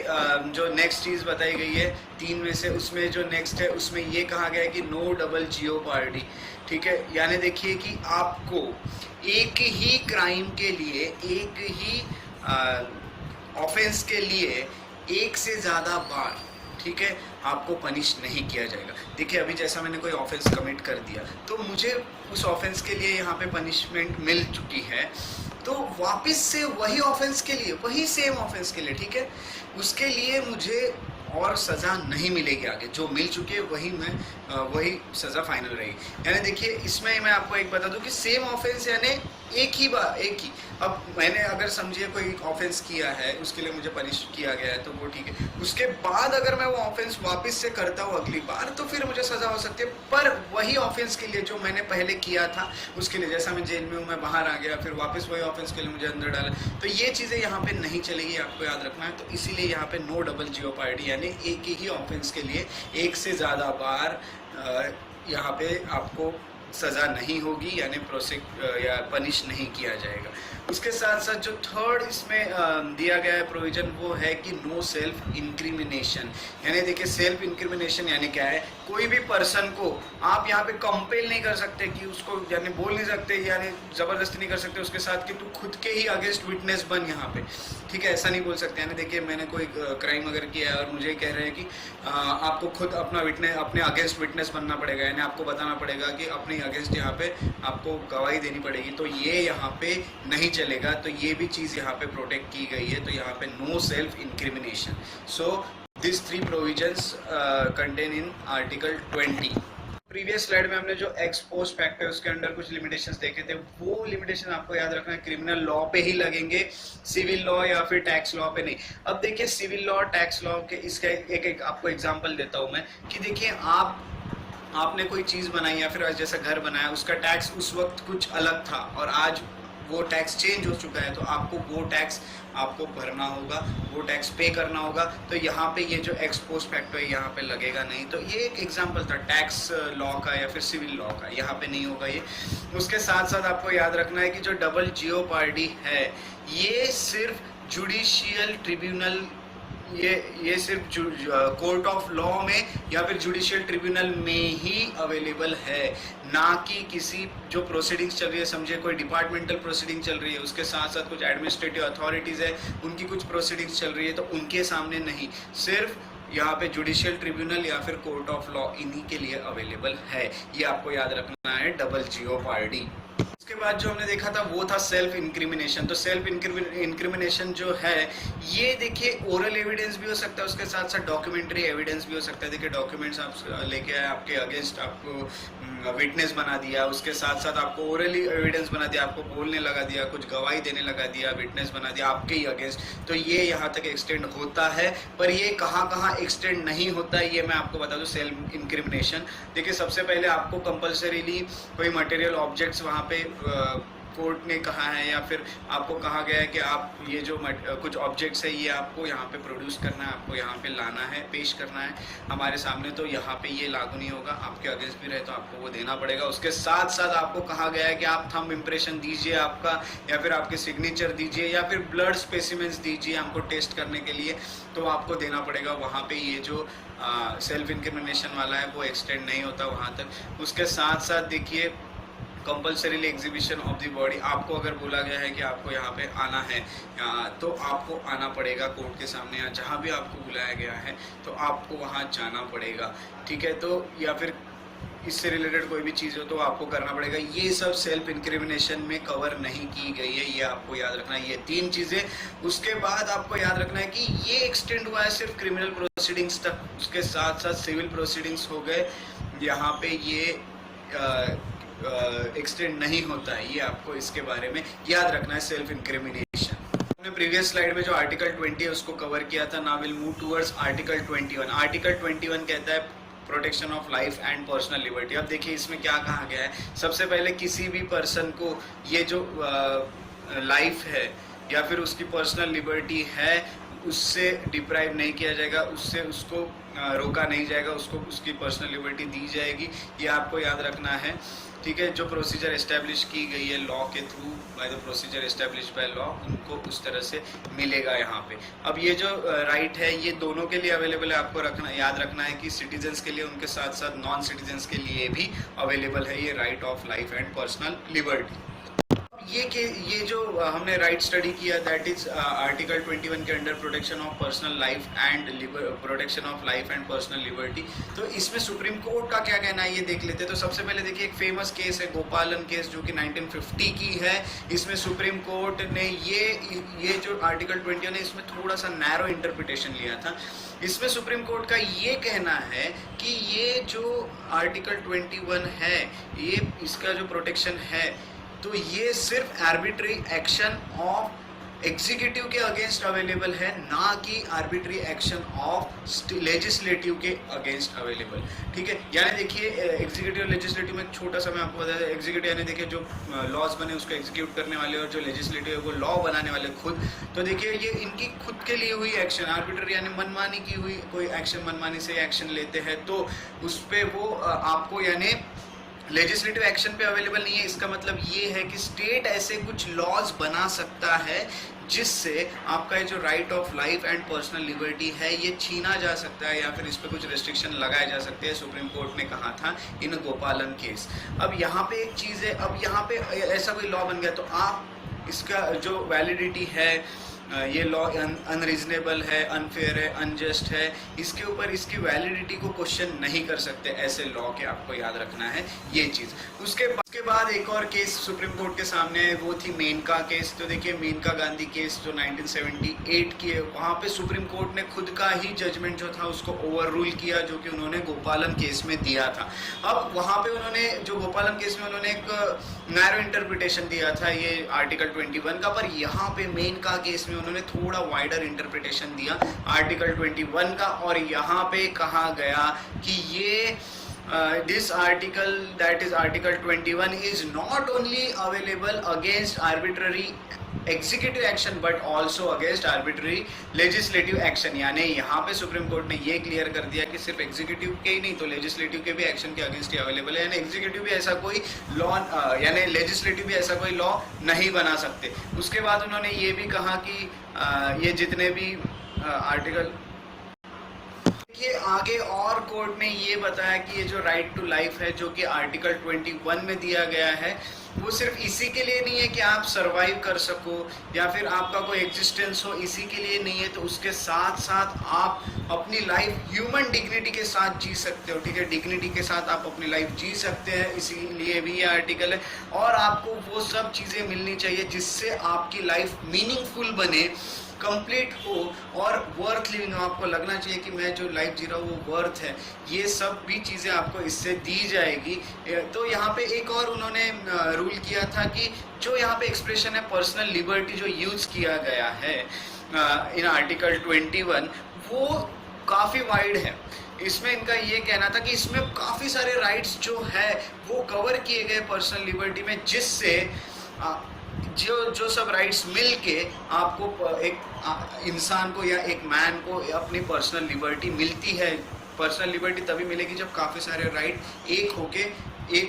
जो नेक्स्ट चीज़ बताई गई है 3 में से, उसमें जो नेक्स्ट है उसमें ये कहा गया है कि नो डबल जियोपार्डी। ठीक है, यानी देखिए कि आपको एक ही क्राइम के लिए, एक ही ऑफेंस के लिए एक से ज़्यादा बार, ठीक है, आपको पनिश नहीं किया जाएगा। देखिए अभी जैसा मैंने कोई ऑफेंस कमिट कर दिया तो मुझे उस ऑफेंस के लिए यहाँ पे पनिशमेंट मिल चुकी है, तो वापस से वही ऑफेंस के लिए, वही सेम ऑफेंस के लिए, ठीक है, उसके लिए मुझे और सज़ा नहीं मिलेगी आगे, जो मिल चुकी है वही सज़ा फाइनल रहेगी। यानी देखिए इसमें मैं आपको एक बता दूं कि सेम ऑफेंस यानी एक ही। अब मैंने अगर समझिए कोई ऑफेंस किया है उसके लिए मुझे पनिश किया गया है तो वो ठीक है, उसके बाद अगर मैं वो ऑफेंस वापस से करता हूँ अगली बार तो फिर मुझे सज़ा हो सकती है। पर वही ऑफेंस के लिए जो मैंने पहले किया था उसके लिए, जैसा मैं जेल में हूँ, मैं बाहर आ गया, फिर वापस वही ऑफेंस के लिए मुझे अंदर डाला, तो ये चीज़ें यहाँ पे नहीं चलेगी, आपको याद रखना है। तो इसीलिए यहाँ पे नो डबल जियोपार्डी, यानी एक ही ऑफेंस के लिए एक से ज़्यादा बार यहाँ पे आपको सज़ा नहीं होगी, यानी या पनिश नहीं किया जाएगा। उसके साथ साथ जो थर्ड इसमें दिया गया है प्रोविजन वो है कि नो सेल्फ इंक्रिमिनेशन। यानी देखिए सेल्फ इंक्रिमिनेशन यानी क्या है, कोई भी पर्सन को आप यहाँ पे कंपेल नहीं कर सकते कि उसको, यानी बोल नहीं सकते, यानी ज़बरदस्ती नहीं कर सकते उसके साथ कि तू खुद के ही अगेंस्ट विटनेस बन यहाँ पे, ठीक है, ऐसा नहीं बोल सकते। यानी देखिए मैंने कोई क्राइम अगर किया है और मुझे कह रहे हैं कि आपको खुद अपने अगेंस्ट विटनेस बनना पड़ेगा, यानी आपको बताना पड़ेगा कि अपने अगेंस्ट यहाँ पे आपको गवाही देनी पड़ेगी, तो ये यहाँ पे नहीं चलेगा। तो ये भी चीज़ यहाँ पे प्रोटेक्ट की गई है, तो यहाँ पे no self incrimination. So this 3 provisions contain in article 20। Previous slide में हमने जो एक्स पोस्ट फैक्ट है उसके अंडर कुछ लिमिटेशंस देखे थे, वो लिमिटेशन आपको याद रखना है क्रिमिनल लॉ पे ही लगेंगे, सिविल लॉ या फिर टैक्स लॉ पे नहीं। अब देखिए सिविल लॉ टैक्स लॉ के इसका एक आपको एग्जांपल देता हूँ मैं कि देखिए आपने कोई चीज़ बनाई या फिर जैसा घर बनाया, उसका टैक्स उस वक्त कुछ अलग था और आज वो टैक्स चेंज हो चुका है तो आपको वो टैक्स आपको भरना होगा, वो टैक्स पे करना होगा। तो यहाँ पे ये जो एक्स पोस्ट फैक्टो है यहाँ पे लगेगा नहीं। तो ये एक एग्जांपल था टैक्स लॉ का या फिर सिविल लॉ का, यहाँ पे नहीं होगा ये। उसके साथ साथ आपको याद रखना है कि जो डबल जियोपार्डी है ये सिर्फ जुडिशियल ट्रिब्यूनल, ये सिर्फ कोर्ट ऑफ लॉ में या फिर जुडिशियल ट्रिब्यूनल में ही अवेलेबल है, ना कि किसी जो प्रोसीडिंग्स चल रही है, समझे कोई डिपार्टमेंटल प्रोसीडिंग चल रही है, उसके साथ साथ कुछ एडमिनिस्ट्रेटिव अथॉरिटीज़ है उनकी कुछ प्रोसीडिंग्स चल रही है तो उनके सामने नहीं, सिर्फ यहाँ पे जुडिशियल ट्रिब्यूनल या फिर कोर्ट ऑफ लॉ इन्हीं के लिए अवेलेबल है। ये आपको याद रखना है डबल जियोपार्डी। उसके बाद जो हमने देखा था वो था सेल्फ इंक्रिमिनेशन। तो सेल्फ इंक्रिमिनेशन जो है ये देखिए ओरल एविडेंस भी हो सकता है, उसके साथ साथ डॉक्यूमेंट्री एविडेंस भी हो सकता है। देखिए डॉक्यूमेंट्स आप लेके आए, आपके अगेंस्ट आपको विटनेस बना दिया, उसके साथ साथ आपको ओरली एविडेंस बना दिया, आपको बोलने लगा दिया, कुछ गवाही देने लगा दिया, विटनेस बना दिया आपके ही अगेंस्ट। तो ये यहाँ तक एक्सटेंड होता है, पर ये कहाँ कहाँ एक्सटेंड नहीं होता है ये मैं आपको बता दूँ। सेल्फ इंक्रिमिनेशन देखिए सबसे पहले आपको कंपल्सरीली कोई मटेरियल ऑब्जेक्ट्स वहाँ पे कोर्ट ने कहा है या फिर आपको कहा गया है कि आप ये जो कुछ ऑब्जेक्ट्स है ये आपको यहाँ पे प्रोड्यूस करना है, आपको यहाँ पे लाना है, पेश करना है हमारे सामने। तो यहाँ पे ये लागू नहीं होगा, आपके अगेंस्ट भी रहे तो आपको वो देना पड़ेगा। उसके साथ साथ आपको कहा गया है कि आप थंब इम्प्रेशन दीजिए आपका, या फिर आपके सिग्नेचर दीजिए, या फिर ब्लड स्पेसिमेंस दीजिए हमको टेस्ट करने के लिए, तो आपको देना पड़ेगा। वहाँ पे ये जो सेल्फ इंक्रिमिनेशन वाला है वो एक्सटेंड नहीं होता वहाँ तक। उसके साथ साथ देखिए compulsorily exhibition of the body, आपको अगर बोला गया है कि आपको यहाँ पे आना है तो आपको आना पड़ेगा कोर्ट के सामने, या जहाँ भी आपको बुलाया गया है तो आपको वहाँ जाना पड़ेगा, ठीक है। तो या फिर इससे रिलेटेड कोई भी चीज़ हो तो आपको करना पड़ेगा। ये सब सेल्फ इंक्रिमिनेशन में कवर नहीं की गई है, ये आपको याद रखना है, ये 3 चीज़ें। उसके बाद आपको याद रखना है कि ये एक्सटेंड हुआ है सिर्फ क्रिमिनल प्रोसीडिंग्स तक, उसके साथ साथ सिविल प्रोसीडिंग्स हो गए, यहाँ पे ये एक्सटेंड नहीं होता है। ये आपको इसके बारे में याद रखना है सेल्फ इंक्रिमिनेशन। हमने प्रीवियस स्लाइड में जो आर्टिकल 20 है उसको कवर किया था। Now will move towards article 21। Article 21 कहता है protection of life and personal liberty. अब देखिए इसमें क्या कहा गया है। सबसे पहले किसी भी पर्सन को ये जो लाइफ है या फिर उसकी पर्सनल लिबर्टी है उससे डिप्राइव नहीं किया जाएगा, उससे उसको रोका नहीं जाएगा, उसको उसकी पर्सनल लिबर्टी दी जाएगी। ये आपको याद रखना है, ठीक है। जो प्रोसीजर एस्टेब्लिश की गई है लॉ के through, by the procedure establish by law, उनको उस तरह से मिलेगा यहाँ पे। अब ये जो राइट है ये दोनों के लिए अवेलेबल है। आपको रखना याद रखना है कि सिटीजन्स के लिए, उनके साथ साथ नॉन सिटीजन्स के लिए भी अवेलेबल है ये right of life and personal liberty. ये जो हमने राइट स्टडी किया दैट इज आर्टिकल 21 के under protection of personal life and protection of life and personal liberty. तो इसमें सुप्रीम कोर्ट का क्या कहना है ये देख लेते हैं। तो सबसे पहले देखिए एक फेमस केस है गोपालन केस जो कि 1950 की है। इसमें सुप्रीम कोर्ट ने ये जो आर्टिकल 21 है इसमें थोड़ा सा नैरो इंटरप्रिटेशन लिया था। इसमें सुप्रीम कोर्ट का ये कहना है कि ये जो आर्टिकल 21 है ये इसका जो प्रोटेक्शन है तो ये सिर्फ आर्बिट्री एक्शन ऑफ एग्जीक्यूटिव के अगेंस्ट अवेलेबल है, ना कि आर्बिट्री एक्शन ऑफ लेजिस्लेटिव के अगेंस्ट अवेलेबल, ठीक है। यानी देखिए एग्जीक्यूटिव लेजिस्लेटिव में छोटा सा मैं आपको बता दें, एग्जीक्यूटिव यानी देखिए जो लॉज बने उसको एग्जीक्यूट करने वाले और जो लेजिस्लेटिव है वो लॉ बनाने वाले खुद। तो देखिए ये इनकी खुद के लिए हुई एक्शन, आर्बिट्री यानी मनमानी की हुई कोई एक्शन, मनमानी से एक्शन लेते हैं तो उस पर वो आपको यानी लेजिस्लेटिव एक्शन पे अवेलेबल नहीं है। इसका मतलब ये है कि स्टेट ऐसे कुछ लॉज बना सकता है जिससे आपका ये जो right of life and personal liberty है ये छीना जा सकता है या फिर इस पे कुछ रेस्ट्रिक्शन लगाए जा सकते हैं। सुप्रीम कोर्ट ने कहा था इन गोपालन केस। अब यहाँ पे एक चीज़ है, अब यहाँ पे ऐसा कोई लॉ बन गया तो आप इसका जो वैलिडिटी है ये लॉ अनरीजनेबल है, अनफेयर है, अनजस्ट है, इसके ऊपर इसकी वैलिडिटी को क्वेश्चन नहीं कर सकते ऐसे लॉ के। आपको याद रखना है ये चीज़। उसके बाद एक और केस सुप्रीम कोर्ट के सामने है, वो थी मेनका केस। तो देखिए मेनका गांधी केस जो 1978 की है, वहाँ पे सुप्रीम कोर्ट ने खुद का ही जजमेंट जो था उसको ओवर रूल किया जो कि उन्होंने गोपालन केस में दिया था। अब वहाँ पे उन्होंने जो गोपालन केस में उन्होंने एक नैरो इंटरप्रिटेशन दिया था ये आर्टिकल 21 का, पर यहाँ पे मेनका केस में उन्होंने थोड़ा वाइडर इंटरप्रिटेशन दिया आर्टिकल 21 का। और यहाँ पे कहा गया कि ये this article, that is article 21, is not only available against arbitrary executive action but also against arbitrary legislative action. यानी यहाँ पे सुप्रीम कोर्ट ने ये क्लियर कर दिया कि सिर्फ एग्जीक्यूटिव के ही नहीं तो लेजिस्लेटिव के भी एक्शन के अगेंस्ट ही अवेलेबल है। यानी एग्जीक्यूटिव भी ऐसा कोई लॉ यानी लेजिस्लेटिव भी ऐसा कोई लॉ नहीं बना सकते। उसके बाद उन्होंने ये भी कहा कि ये जितने भी आर्टिकल ये आगे और कोर्ट ने ये बताया कि ये जो राइट टू लाइफ है जो कि आर्टिकल 21 में दिया गया है वो सिर्फ इसी के लिए नहीं है कि आप सरवाइव कर सको या फिर आपका कोई एग्जिस्टेंस हो, इसी के लिए नहीं है। तो उसके साथ साथ आप अपनी लाइफ ह्यूमन डिग्निटी के साथ जी सकते हो, ठीक है, डिग्निटी के साथ आप अपनी लाइफ जी सकते हैं, इसीलिए भी ये आर्टिकल है। और आपको वो सब चीज़ें मिलनी चाहिए जिससे आपकी लाइफ मीनिंगफुल बने, कंप्लीट हो और वर्थ लिविंग। आपको लगना चाहिए कि मैं जो लाइफ जी रहा हूँ वो वर्थ है। ये सब भी चीज़ें आपको इससे दी जाएगी। तो यहाँ पे एक और उन्होंने रूल किया था कि जो यहाँ पे एक्सप्रेशन है पर्सनल लिबर्टी जो यूज किया गया है इन आर्टिकल 21 वो काफ़ी वाइड है। इसमें इनका ये कहना था कि इसमें काफ़ी सारे राइट्स जो है वो कवर किए गए पर्सनल लिबर्टी में, जिससे जो सब राइट्स मिल के आपको एक इंसान को या एक मैन को अपनी पर्सनल लिबर्टी मिलती है। पर्सनल लिबर्टी तभी मिलेगी जब काफ़ी सारे राइट एक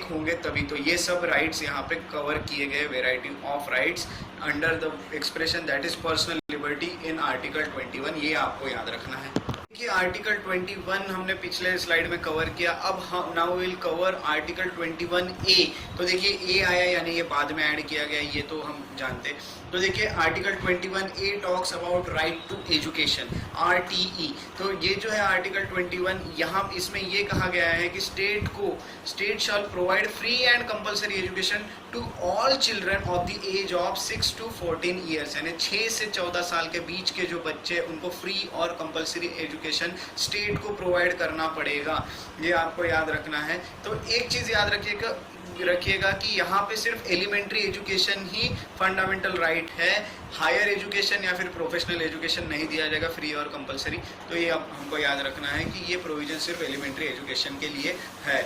होंगे तभी। तो ये सब राइट्स यहाँ पे कवर किए गए, variety of rights under the expression that is personal liberty in article 21। ये आपको याद रखना है कि आर्टिकल 21 हमने पिछले स्लाइड में कवर किया। अब हम now will cover article 21A। तो देखिए ए आया यानी ये बाद में ऐड किया गया, ये तो हम जानते। तो देखिए article 21A talks about right to education, RTE। तो ये जो है आर्टिकल 21 यहाँ इसमें ये कहा गया है कि state shall provide free and compulsory education to all children of the age of 6 to 14 years. यानी 6 से 14 साल के बीच के जो बच्चे उनको फ्री और कंपलसरी एजुकेशन स्टेट को प्रोवाइड करना पड़ेगा। ये आपको याद रखना है। तो एक चीज़ याद रखिएगा कि यहाँ पे सिर्फ एलिमेंट्री एजुकेशन ही फंडामेंटल राइट है, हायर एजुकेशन या फिर प्रोफेशनल एजुकेशन नहीं दिया जाएगा फ्री और कंपलसरी। तो ये अब हमको याद रखना है कि ये प्रोविजन सिर्फ एलिमेंट्री एजुकेशन के लिए है।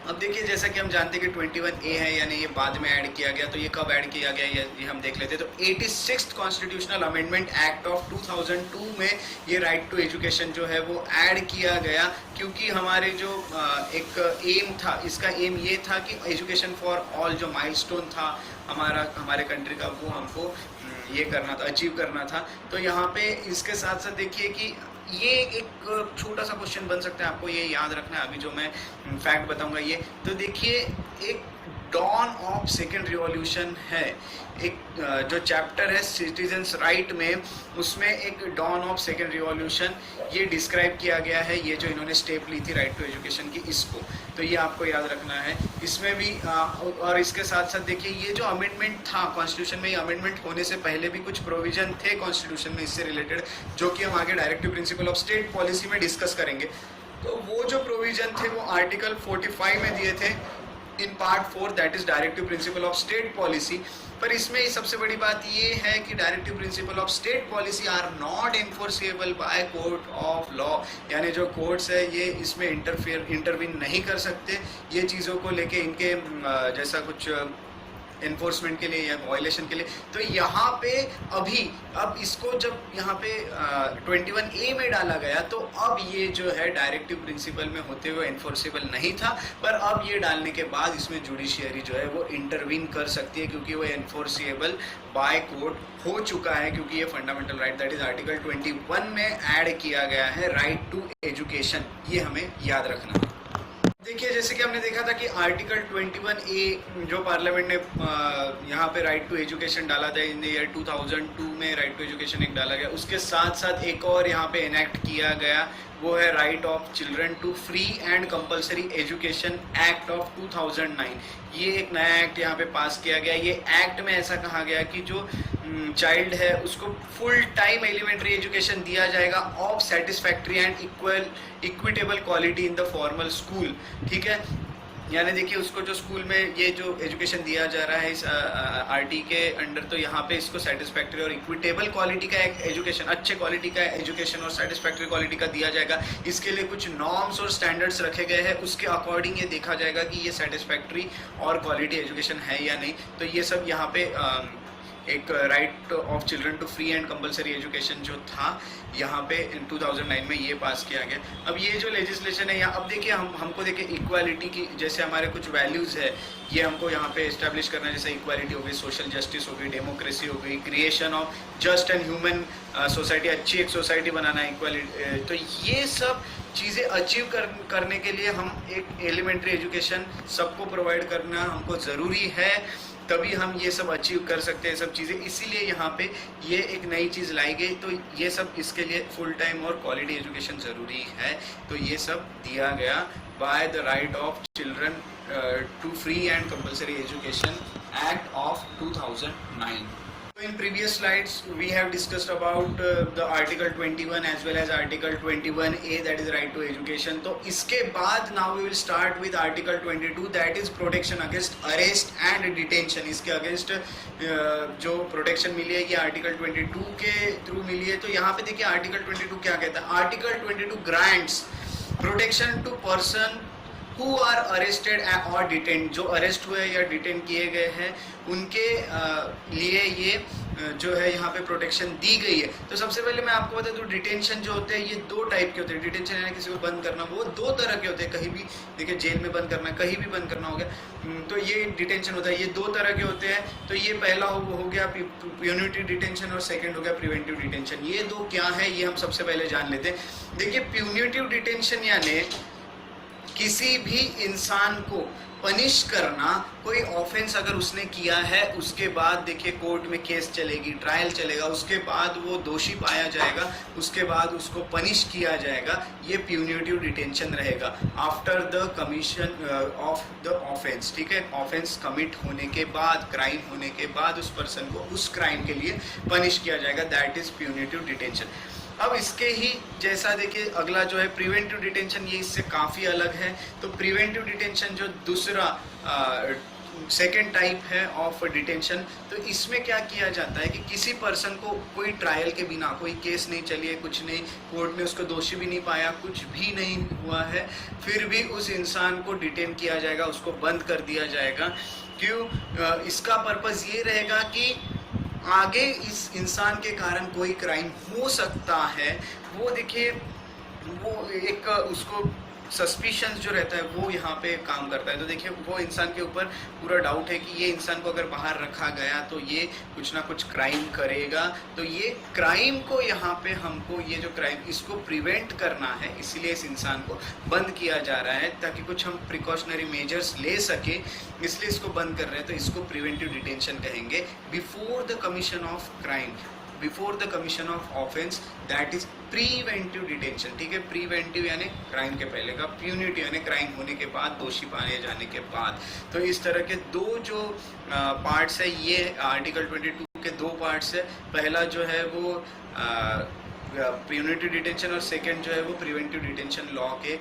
अब देखिए जैसा कि हम जानते हैं कि 21A है यानी ये बाद में ऐड किया गया। तो ये कब ऐड किया गया ये हम देख लेते हैं। तो 86th constitutional amendment act of 2002 में ये राइट टू एजुकेशन जो है वो ऐड किया गया, क्योंकि हमारे जो एक एम था, इसका एम ये था कि एजुकेशन फॉर ऑल जो माइलस्टोन था हमारे कंट्री का, वो हमको ये करना था, अचीव करना था। तो यहाँ पे इसके साथ साथ देखिए कि ये एक छोटा सा क्वेश्चन बन सकता है, आपको ये याद रखना है। अभी जो मैं फैक्ट बताऊंगा ये, तो देखिए एक डॉन ऑफ सेकेंड रिवॉल्यूशन है, एक जो चैप्टर है सिटीजन्स राइट में, उसमें एक डॉन ऑफ सेकेंड रिवॉल्यूशन ये डिस्क्राइब किया गया है। ये जो इन्होंने स्टेप ली थी राइट टू एजुकेशन की, इसको तो ये आपको याद रखना है। इसमें भी और इसके साथ साथ देखिए ये जो अमेंडमेंट था कॉन्स्टिट्यूशन में, ये अमेंडमेंट होने से पहले भी कुछ प्रोविजन थे कॉन्स्टिट्यूशन में इससे रिलेटेड, जो कि हम आगे directive principle of state policy में डिस्कस करेंगे। तो वो जो प्रोविजन थे वो आर्टिकल 45 में दिए थे in part 4 that is directive principle of state policy. पर इसमें सबसे बड़ी बात ये है कि directive principle of state policy are not enforceable by court of law. यानी जो कोर्ट्स है ये इसमें इंटरवीन नहीं कर सकते ये चीज़ों को लेके, इनके जैसा कुछ एनफोर्समेंट के लिए या वायलेशन के लिए। तो यहाँ पे अब इसको जब यहाँ पे 21A में डाला गया तो अब ये जो है डायरेक्टिव प्रिंसिपल में होते हुए एनफोर्सेबल नहीं था, पर अब ये डालने के बाद इसमें जुडिशियरी जो है वो इंटरवीन कर सकती है, क्योंकि वो एनफोर्सेबल बाय कोर्ट हो चुका है, क्योंकि ये fundamental right that is article 21 में ऐड किया गया है राइट टू एजुकेशन। ये हमें याद रखना है। देखिए जैसे कि हमने देखा था कि आर्टिकल 21A जो पार्लियामेंट ने यहाँ पे राइट टू एजुकेशन डाला था इन द ईयर 2002 में राइट टू एजुकेशन एक डाला गया। उसके साथ साथ एक और यहाँ पे इनेक्ट किया गया, वो है right of children to free and compulsory education act of 2009। ये एक नया एक्ट यहाँ पे पास किया गया। ये एक्ट में ऐसा कहा गया कि जो चाइल्ड है उसको फुल टाइम एलिमेंट्री एजुकेशन दिया जाएगा of satisfactory and equitable quality in the formal school. ठीक है, यानी देखिए उसको जो स्कूल में ये जो एजुकेशन दिया जा रहा है इस आरटी के अंडर, तो यहाँ पे इसको सेटिस्फैक्ट्री और इक्विटेबल क्वालिटी का एक एजुकेशन, अच्छे क्वालिटी का एजुकेशन और सेटिस्फैक्ट्री क्वालिटी का दिया जाएगा। इसके लिए कुछ नॉर्म्स और स्टैंडर्ड्स रखे गए हैं, उसके अकॉर्डिंग ये देखा जाएगा कि ये सेटिस्फैक्ट्री और क्वालिटी एजुकेशन है या नहीं। तो ये सब यहाँ पे एक right of children to free and compulsory education जो था यहाँ पे 2009 में ये पास किया गया। अब ये जो लेजिस्लेशन है यहाँ, अब देखिए हमको देखिए इक्वालिटी की, जैसे हमारे कुछ वैल्यूज़ है ये हमको यहाँ पे इस्टेब्लिश करना है, जैसे इक्वालिटी हो गई, सोशल जस्टिस हो गई, डेमोक्रेसी हो गई, creation of just and human society, अच्छी एक सोसाइटी बनाना, इक्वालिटी। तो ये सब चीज़ें अचीव करने के लिए हम एक एलिमेंट्री एजुकेशन सबको प्रोवाइड करना हमको ज़रूरी है, तभी हम ये सब अचीव कर सकते हैं सब चीज़ें। इसीलिए यहाँ पे ये एक नई चीज़ लाई गई। तो ये सब इसके लिए फुल टाइम और क्वालिटी एजुकेशन ज़रूरी है। तो ये सब दिया गया by the right of children to free and compulsory education act of 2009. In previous slides we have discussed about the article 21 as well as article 21A, that is right to education. तो इसके बाद now we will start with article 22, that is protection against arrest and detention. इसके against जो protection मिली है ये article 22 के through मिली है। तो यहाँ पे देखिए article 22 क्या कहता है। article 22 grants protection to person who are arrested or detained, जो अरेस्ट हुए या डिटेन किए गए हैं उनके लिए ये जो है यहाँ पे प्रोटेक्शन दी गई है। तो सबसे पहले मैं आपको बता दूं, डिटेंशन जो होते हैं ये दो टाइप के होते हैं। डिटेंशन यानी किसी को बंद करना, वो दो तरह के होते हैं। कहीं भी देखिए जेल में बंद करना, कहीं भी बंद करना हो गया, तो ये डिटेंशन होता है। ये दो तरह के होते हैं। तो ये पहला हो गया प्यूनिटिव डिटेंशन और सेकेंड हो गया प्रिवेंटिव डिटेंशन। ये दो क्या है ये हम सबसे पहले जान लेते हैं। देखिए प्यूनिटिव डिटेंशन यानी किसी भी इंसान को पनिश करना, कोई ऑफेंस अगर उसने किया है उसके बाद देखिए कोर्ट में केस चलेगी, ट्रायल चलेगा, उसके बाद वो दोषी पाया जाएगा, उसके बाद उसको पनिश किया जाएगा, ये प्यूनिटिव डिटेंशन रहेगा after the commission of the offence. ठीक है, ऑफेंस कमिट होने के बाद, क्राइम होने के बाद उस पर्सन को उस क्राइम के लिए पनिश किया जाएगा, दैट इज प्यूनिटिव डिटेंशन। अब इसके ही जैसा देखिए अगला जो है प्रिवेंटिव डिटेंशन, ये इससे काफ़ी अलग है। तो प्रिवेंटिव डिटेंशन जो दूसरा सेकेंड टाइप है ऑफ डिटेंशन, तो इसमें क्या किया जाता है कि किसी पर्सन को कोई ट्रायल के बिना, कोई केस नहीं चली है, कुछ नहीं, कोर्ट ने उसको दोषी भी नहीं पाया, कुछ भी नहीं हुआ है, फिर भी उस इंसान को डिटेन किया जाएगा, उसको बंद कर दिया जाएगा। क्यों? इसका पर्पज़ ये रहेगा कि आगे इस इंसान के कारण कोई क्राइम हो सकता है। वो देखिए वो एक उसको सस्पिशंस जो रहता है वो यहाँ पे काम करता है। तो देखिए वो इंसान के ऊपर पूरा डाउट है कि ये इंसान को अगर बाहर रखा गया तो ये कुछ ना कुछ क्राइम करेगा। तो ये क्राइम को यहाँ पे हमको ये जो क्राइम इसको प्रिवेंट करना है, इसीलिए इस इंसान को बंद किया जा रहा है ताकि कुछ हम प्रिकॉशनरी मेजर्स ले सके, इसलिए इसको बंद कर रहे हैं। तो इसको प्रिवेंटिव डिटेंशन कहेंगे before the commission of crime, before the commission of offence, that is preventive detention. ठीक है, प्रीवेंटिव यानी क्राइम के पहले का, प्यूनिटिव यानी क्राइम होने के बाद, दोषी पाए जाने के बाद। तो इस तरह के दो जो पार्ट्स है, ये आर्टिकल 22 के दो पार्ट्स है। पहला जो है वो प्यूनिटिव डिटेंशन और सेकंड जो है वो प्रिवेंटिव डिटेंशन लॉ के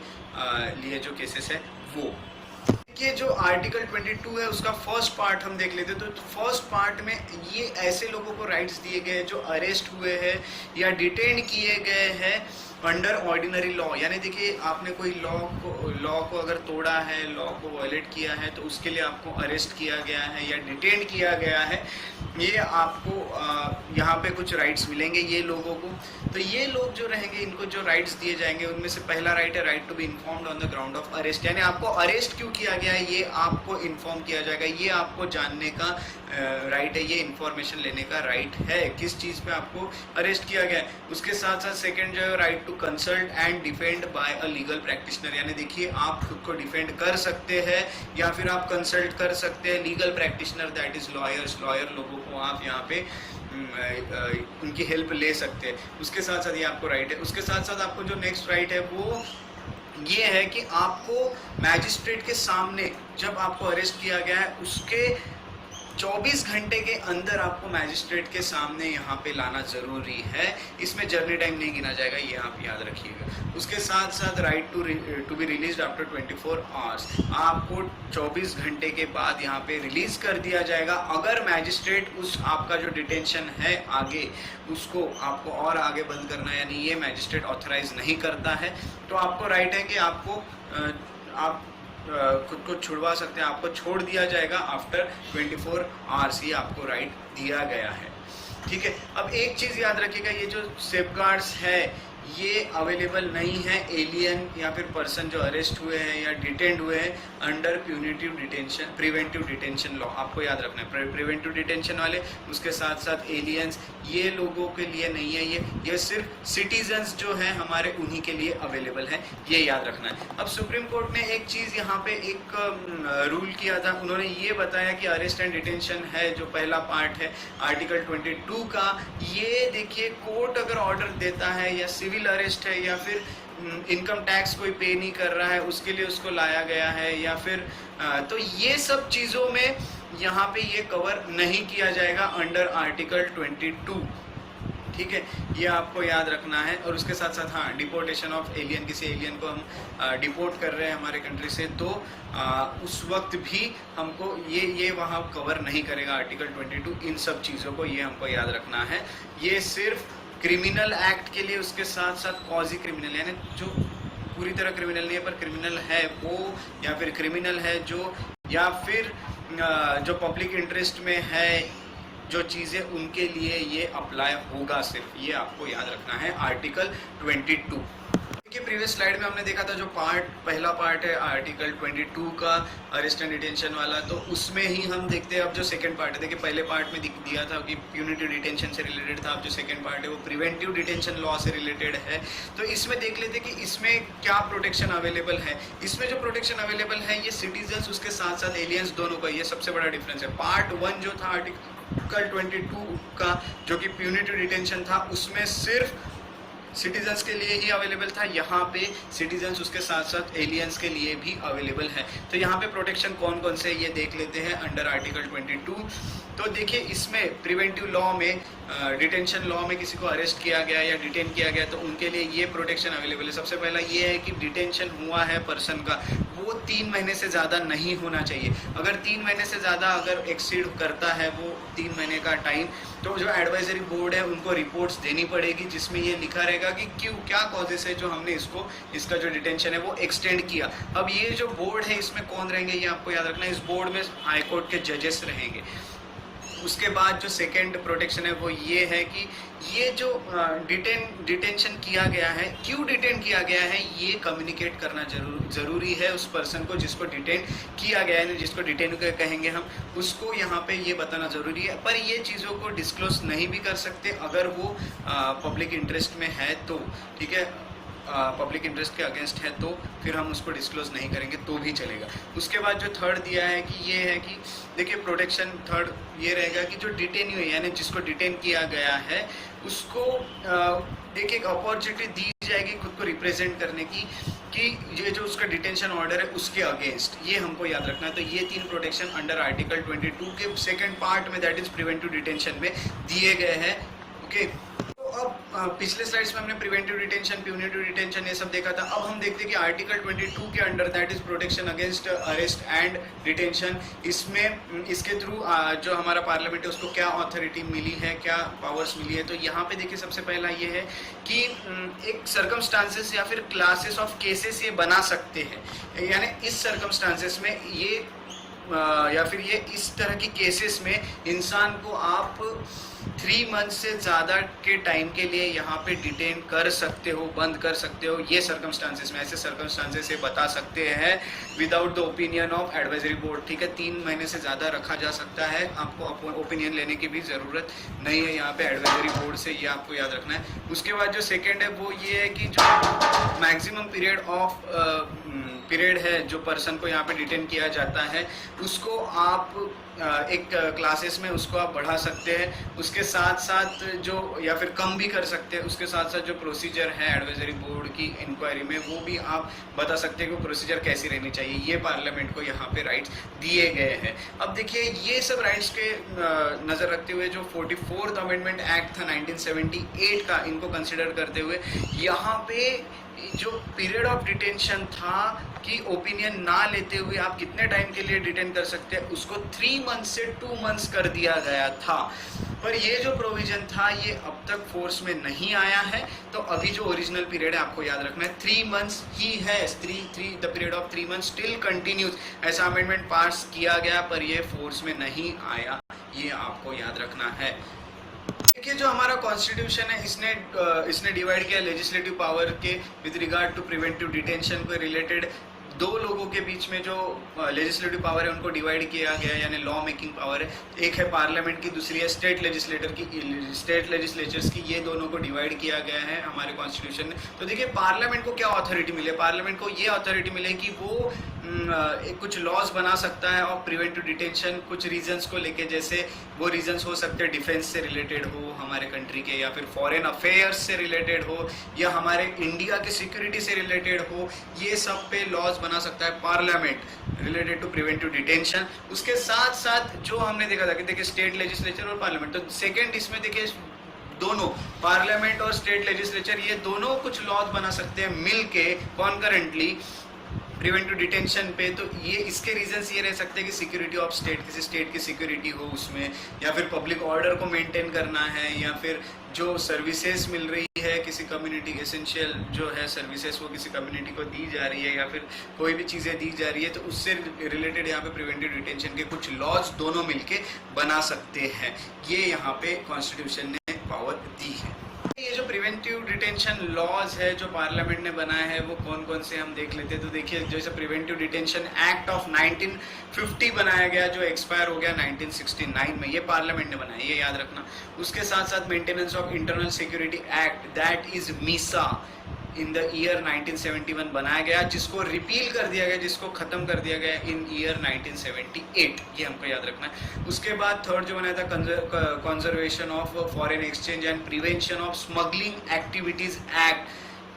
लिए जो केसेस है वो। ये जो आर्टिकल 22 है उसका फर्स्ट पार्ट हम देख लेते हैं। तो फर्स्ट पार्ट में ये ऐसे लोगों को राइट्स दिए गए हैं जो अरेस्ट हुए हैं या डिटेन किए गए हैं अंडर ऑर्डिनरी लॉ। यानी देखिए आपने कोई लॉ को अगर तोड़ा है, लॉ को वायलेट किया है, तो उसके लिए आपको अरेस्ट किया गया है या डिटेन किया गया है, ये आपको यहाँ पे कुछ राइट्स मिलेंगे ये लोगों को। तो ये लोग जो रहेंगे इनको जो राइट्स दिए जाएंगे उनमें से पहला राइट है right to be informed on the ground of arrest. यानी आपको अरेस्ट क्यों किया गया है ये आपको इन्फॉर्म किया जाएगा, ये आपको जानने का राइट है, ये इन्फॉर्मेशन लेने का राइट है किस चीज़ पे आपको अरेस्ट किया गया है। उसके साथ साथ सेकेंड जो है right to consult and defend by a legal practitioner. यानी देखिए आप खुद को डिफेंड कर सकते हैं या फिर आप कंसल्ट कर सकते हैं legal practitioner, that is lawyers. Lawyer लोगों को आप यहाँ पे उनकी हेल्प ले सकते हैं। उसके साथ साथ ये आपको राइट है। उसके साथ साथ आपको जो नेक्स्ट राइट है वो ये है कि आपको मैजिस्ट्रेट के सामने जब आपको अरेस्ट किया गया है उसके 24 घंटे के अंदर आपको मैजिस्ट्रेट के सामने यहाँ पे लाना ज़रूरी है। इसमें जर्नी टाइम नहीं गिना जाएगा, ये आप याद रखिएगा। उसके साथ साथ right to be release after 24 hours, आपको 24 घंटे के बाद यहाँ पे रिलीज़ कर दिया जाएगा। अगर मैजिस्ट्रेट उस आपका जो डिटेंशन है आगे, उसको आपको और आगे बंद करना, यानी ये मैजिस्ट्रेट ऑथराइज नहीं करता है, तो आपको राइट है कि आपको आप खुद को छुड़वा सकते हैं, आपको छोड़ दिया जाएगा आफ्टर 24 आवर्स, ये आपको राइट दिया गया है। ठीक है, अब एक चीज़ याद रखिएगा, ये जो सेफगार्ड्स है ये अवेलेबल नहीं है एलियन या फिर पर्सन जो अरेस्ट हुए हैं या डिटेंड हुए हैं अंडर प्रिवेंटिव डिटेंशन लॉ। आपको याद रखना है, प्रिवेंटिव डिटेंशन वाले, उसके साथ साथ एलियंस, ये लोगों के लिए नहीं है, ये सिर्फ सिटीजन्स जो हैं हमारे उन्हीं के लिए अवेलेबल है, ये याद रखना है। अब सुप्रीम कोर्ट ने एक चीज़ यहाँ पे एक रूल किया था, उन्होंने ये बताया कि अरेस्ट एंड डिटेंशन है जो पहला पार्ट है आर्टिकल 22 का, ये देखिए कोर्ट अगर ऑर्डर देता है या सिविल अरेस्ट है या फिर इनकम टैक्स कोई पे नहीं कर रहा है उसके लिए उसको लाया गया है, या फिर तो ये सब चीज़ों में यहाँ पे ये कवर नहीं किया जाएगा अंडर आर्टिकल 22। ठीक है, ये आपको याद रखना है। और उसके साथ साथ हाँ, डिपोर्टेशन ऑफ एलियन, किसी एलियन को हम डिपोर्ट कर रहे हैं हमारे कंट्री से, तो उस वक्त भी हमको ये वहाँ कवर नहीं करेगा आर्टिकल 22। इन सब चीज़ों को ये हमको याद रखना है। ये सिर्फ क्रिमिनल एक्ट के लिए, उसके साथ साथ क्वाजी क्रिमिनल, यानी जो पूरी तरह क्रिमिनल नहीं है पर क्रिमिनल है वो, या फिर क्रिमिनल है जो, या फिर जो पब्लिक इंटरेस्ट में है जो चीज़ें, उनके लिए ये अप्लाई होगा सिर्फ, ये आपको याद रखना है आर्टिकल 22। देखिए प्रीवियस स्लाइड में हमने देखा था जो पहला पार्ट है आर्टिकल 22 का अरेस्ट एंड डिटेंशन वाला, तो उसमें ही हम देखते हैं अब जो सेकंड पार्ट है। देखिए पहले पार्ट में दिया था कि प्यूनिटिव डिटेंशन से रिलेटेड था, अब जो सेकंड पार्ट है वो प्रिवेंटिव डिटेंशन लॉ से रिलेटेड है। तो इसमें देख लेते कि इसमें क्या प्रोटेक्शन अवेलेबल है। इसमें जो प्रोटेक्शन अवेलेबल है ये सिटीजन्स, उसके साथ साथ एलियंस दोनों का, ये सबसे बड़ा डिफरेंस है। पार्ट 1 जो था आर्टिकल 22 का जो कि प्यूनिटिव डिटेंशन था, उसमें सिर्फ सिटीजन्स के लिए ही अवेलेबल था, यहाँ पे सिटीजन्स उसके साथ साथ एलियंस के लिए भी अवेलेबल है। तो यहाँ पे प्रोटेक्शन कौन कौन से ये देख लेते हैं अंडर आर्टिकल 22। तो देखिए इसमें प्रिवेंटिव लॉ में, डिटेंशन लॉ में किसी को अरेस्ट किया गया या डिटेन किया गया तो उनके लिए ये प्रोटेक्शन अवेलेबल है। सबसे पहला ये है कि डिटेंशन हुआ है पर्सन का, वो 3 महीने से ज़्यादा नहीं होना चाहिए। अगर 3 महीने से ज़्यादा अगर एक्सीड करता है वो 3 महीने का टाइम, तो जो एडवाइजरी बोर्ड है उनको रिपोर्ट्स देनी पड़ेगी जिसमें ये लिखा रहेगा कि क्या कॉजेस है जो हमने इसका जो डिटेंशन है वो एक्सटेंड किया। अब ये जो बोर्ड है इसमें कौन रहेंगे ये आपको याद रखना है। इस बोर्ड में हाई कोर्ट के जजेस रहेंगे। उसके बाद जो सेकेंड प्रोटेक्शन है वो ये है कि ये जो डिटेंशन किया गया है, क्यों डिटेन किया गया है, ये कम्युनिकेट करना ज़रूरी है उस पर्सन को जिसको डिटेन किया गया है, जिसको डिटेन कहेंगे हम, उसको यहाँ पे ये बताना ज़रूरी है। पर ये चीज़ों को डिस्क्लोज नहीं भी कर सकते अगर वो पब्लिक इंटरेस्ट में है तो, ठीक है, पब्लिक इंटरेस्ट के अगेंस्ट है तो फिर हम उसको डिस्क्लोज नहीं करेंगे तो भी चलेगा। उसके बाद जो थर्ड दिया है कि ये है कि देखिए प्रोटेक्शन थर्ड ये रहेगा कि जो डिटेन हुई यानी जिसको डिटेन किया गया है उसको देखिए एक अपॉर्चुनिटी दी जाएगी खुद को रिप्रेजेंट करने की कि ये जो उसका डिटेंशन ऑर्डर है उसके अगेंस्ट, ये हमको याद रखना है। तो ये 3 प्रोटेक्शन अंडर आर्टिकल 22 के सेकेंड पार्ट में दैट इज प्रिवेंटिव डिटेंशन में दिए गए हैं। ओके, अब पिछले स्लाइड्स में हमने प्रिवेंटिव डिटेंशन, प्यूनिटिव डिटेंशन ये सब देखा था। अब हम देखते हैं कि आर्टिकल 22 के under that is protection against arrest and detention, इसमें इसके थ्रू जो हमारा पार्लियामेंट है उसको क्या अथॉरिटी मिली है, क्या पावर्स मिली है। तो यहाँ पे देखिए सबसे पहला ये है कि एक सर्कमस्टांसेस या फिर क्लासेस ऑफ केसेस ये बना सकते हैं, यानी इस सर्कमस्टांसेस में ये या फिर ये इस तरह की केसेस में इंसान को आप 3 मंथ से ज़्यादा के टाइम के लिए यहाँ पे डिटेन कर सकते हो, बंद कर सकते हो। ये सर्कमस्टांसेस में, ऐसे सर्कमस्टांसेस ये बता सकते हैं without the opinion of advisory board. ठीक है, 3 महीने से ज़्यादा रखा जा सकता है, आपको ओपिनियन लेने की भी ज़रूरत नहीं है यहाँ पे एडवाइजरी बोर्ड से, ये आपको याद रखना है। उसके बाद जो सेकेंड है वो ये है कि जो मैक्सिमम पीरियड ऑफ पीरियड है जो पर्सन को यहाँ पे डिटेन किया जाता है उसको आप एक क्लासेस में उसको आप बढ़ा सकते हैं, उसके साथ साथ जो या फिर कम भी कर सकते हैं, उसके साथ साथ जो प्रोसीजर है एडवाइजरी बोर्ड की इंक्वायरी में वो भी आप बता सकते हैं कि प्रोसीजर कैसी रहनी चाहिए। ये पार्लियामेंट को यहाँ पे राइट्स दिए गए हैं। अब देखिए ये सब राइट्स के नज़र रखते हुए जो 44th अमेंडमेंट एक्ट था 1978 का, इनको कंसिडर करते हुए यहाँ पे जो पीरियड ऑफ डिटेंशन था कि ओपिनियन ना लेते हुए आप कितने टाइम के लिए डिटेन कर सकते हैं उसको 3 मंथ से 2 मंथ्स कर दिया गया था। पर ये जो प्रोविजन था ये अब तक फोर्स में नहीं आया है, तो अभी जो ओरिजिनल पीरियड है आपको याद रखना है 3 मंथ्स ही है। The period of 3 months still continues. ऐसा अमेंडमेंट पास किया गया पर ये फोर्स में नहीं आया, ये आपको याद रखना है। देखिए जो हमारा कॉन्स्टिट्यूशन है इसने डिवाइड किया लेजिस्लेटिव पावर के with regard to preventive detention को रिलेटेड। दो लोगों के बीच में जो लेजिस्लेटिव पावर है उनको डिवाइड किया गया, यानी लॉ मेकिंग पावर है। एक है पार्लियामेंट की, दूसरी है स्टेट लेजिस्लेचर्स की। ये दोनों को डिवाइड किया गया है हमारे कॉन्स्टिट्यूशन में। तो देखिए पार्लियामेंट को क्या अथॉरिटी मिले, पार्लियामेंट को ये अथॉरिटी मिले कि वो कुछ लॉज बना सकता है और प्रिवेंटिव डिटेंशन कुछ रीजंस को लेके, जैसे वो रीजंस हो सकते हैं डिफेंस से रिलेटेड हो हमारे कंट्री के, या फिर फॉरेन अफेयर्स से रिलेटेड हो, या हमारे इंडिया के सिक्योरिटी से रिलेटेड हो। ये सब पे लॉज बना सकता है parliament related to preventive detention. उसके साथ साथ जो हमने देखा था कि देखिए स्टेट लेजिस्लेचर और पार्लियामेंट, तो सेकेंड इसमें देखिए दोनों पार्लियामेंट और स्टेट लेजिस्लेचर ये दोनों कुछ लॉज बना सकते हैं मिल के कॉन्करेंटली प्रिवेंटिव डिटेंशन पे। तो ये इसके रीजंस ये रह सकते हैं कि सिक्योरिटी ऑफ स्टेट, किसी स्टेट की सिक्योरिटी हो उसमें, या फिर पब्लिक ऑर्डर को मेंटेन करना है, या फिर जो सर्विसेज मिल रही है किसी कम्युनिटी, एसेंशियल जो है सर्विसेज वो किसी कम्युनिटी को दी जा रही है, या फिर कोई भी चीज़ें दी जा रही है, तो उससे रिलेटेड यहाँ पे प्रिवेंटिव डिटेंशन के कुछ लॉज दोनों मिलके बना सकते हैं। ये यहाँ पे कॉन्स्टिट्यूशन ने पावर दी है। ये जो प्रिवेंटिव डिटेंशन लॉज है जो पार्लियामेंट ने बनाए हैं वो कौन कौन से हम देख लेते हैं। तो देखिए जैसे प्रिवेंटिव डिटेंशन एक्ट ऑफ 1950 बनाया गया जो एक्सपायर हो गया 1969 में, ये पार्लियामेंट ने बनाया, ये याद रखना। उसके साथ साथ maintenance of internal security act that is Misa in the year 1971 बनाया गया, जिसको रिपील कर दिया गया, जिसको खत्म कर दिया गया इन ईयर 1978, ये हमको याद रखना है। उसके बाद थर्ड जो बनाया था conservation of foreign exchange and prevention of smuggling activities act,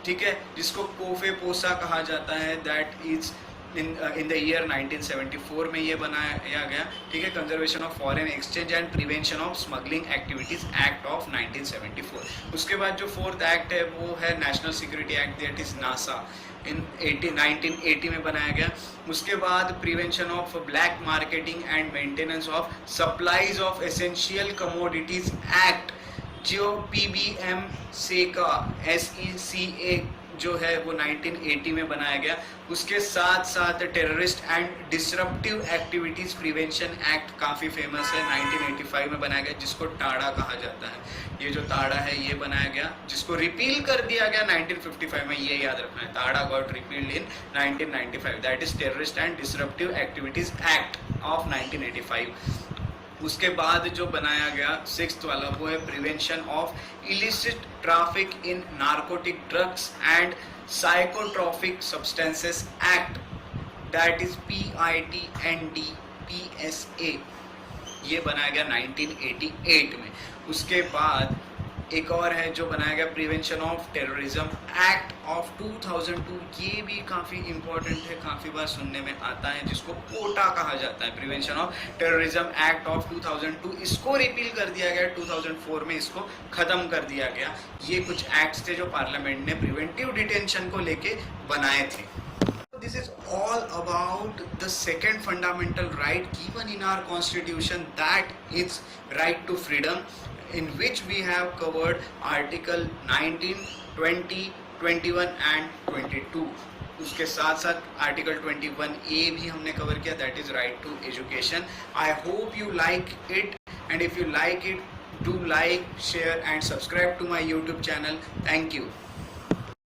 ठीक है, जिसको कोफे पोसा कहा जाता है, that is in the year 1974 में ये बनाया गया, ठीक है, conservation of foreign exchange and prevention of smuggling activities act of 1974। उसके बाद जो फोर्थ एक्ट है वो है national security act, that is NASA, in 1980 में बनाया गया। उसके बाद prevention of black marketing and maintenance of supplies of essential commodities act, जो PBM से का SECA जो है वो 1980 में बनाया गया। उसके साथ साथ terrorist and disruptive activities prevention act काफ़ी फेमस है, 1985 में बनाया गया, जिसको टाड़ा कहा जाता है। ये जो टाड़ा है ये बनाया गया, जिसको रिपील कर दिया गया 1955 में, ये याद रखना है, ta-da got repealed in 1995, that is terrorist and disruptive activities act of 1985। उसके बाद जो बनाया गया 6th वाला वो है prevention of illicit traffic in narcotic drugs and psychotropic substances act, that is PITNDPSA, ये बनाया गया 1988 में। उसके बाद एक और है जो बनाया गया prevention of terrorism act of 2002, ये भी काफ़ी इंपॉर्टेंट है, काफ़ी बार सुनने में आता है, जिसको पोटा कहा जाता है, prevention of terrorism act of 2002। इसको रिपील कर दिया गया 2004 में, इसको ख़त्म कर दिया गया। ये कुछ एक्ट्स थे जो पार्लियामेंट ने प्रिवेंटिव डिटेंशन को लेके बनाए थे। This is all about the second fundamental right given in our constitution, that is right to freedom, in which we have covered article 19, 20, 21 and 22. उसके साथ साथ आर्टिकल 21A भी हमने कवर किया, that is right to education. I hope you like it, and if you like it, do like, share and subscribe to my YouTube channel. Thank you.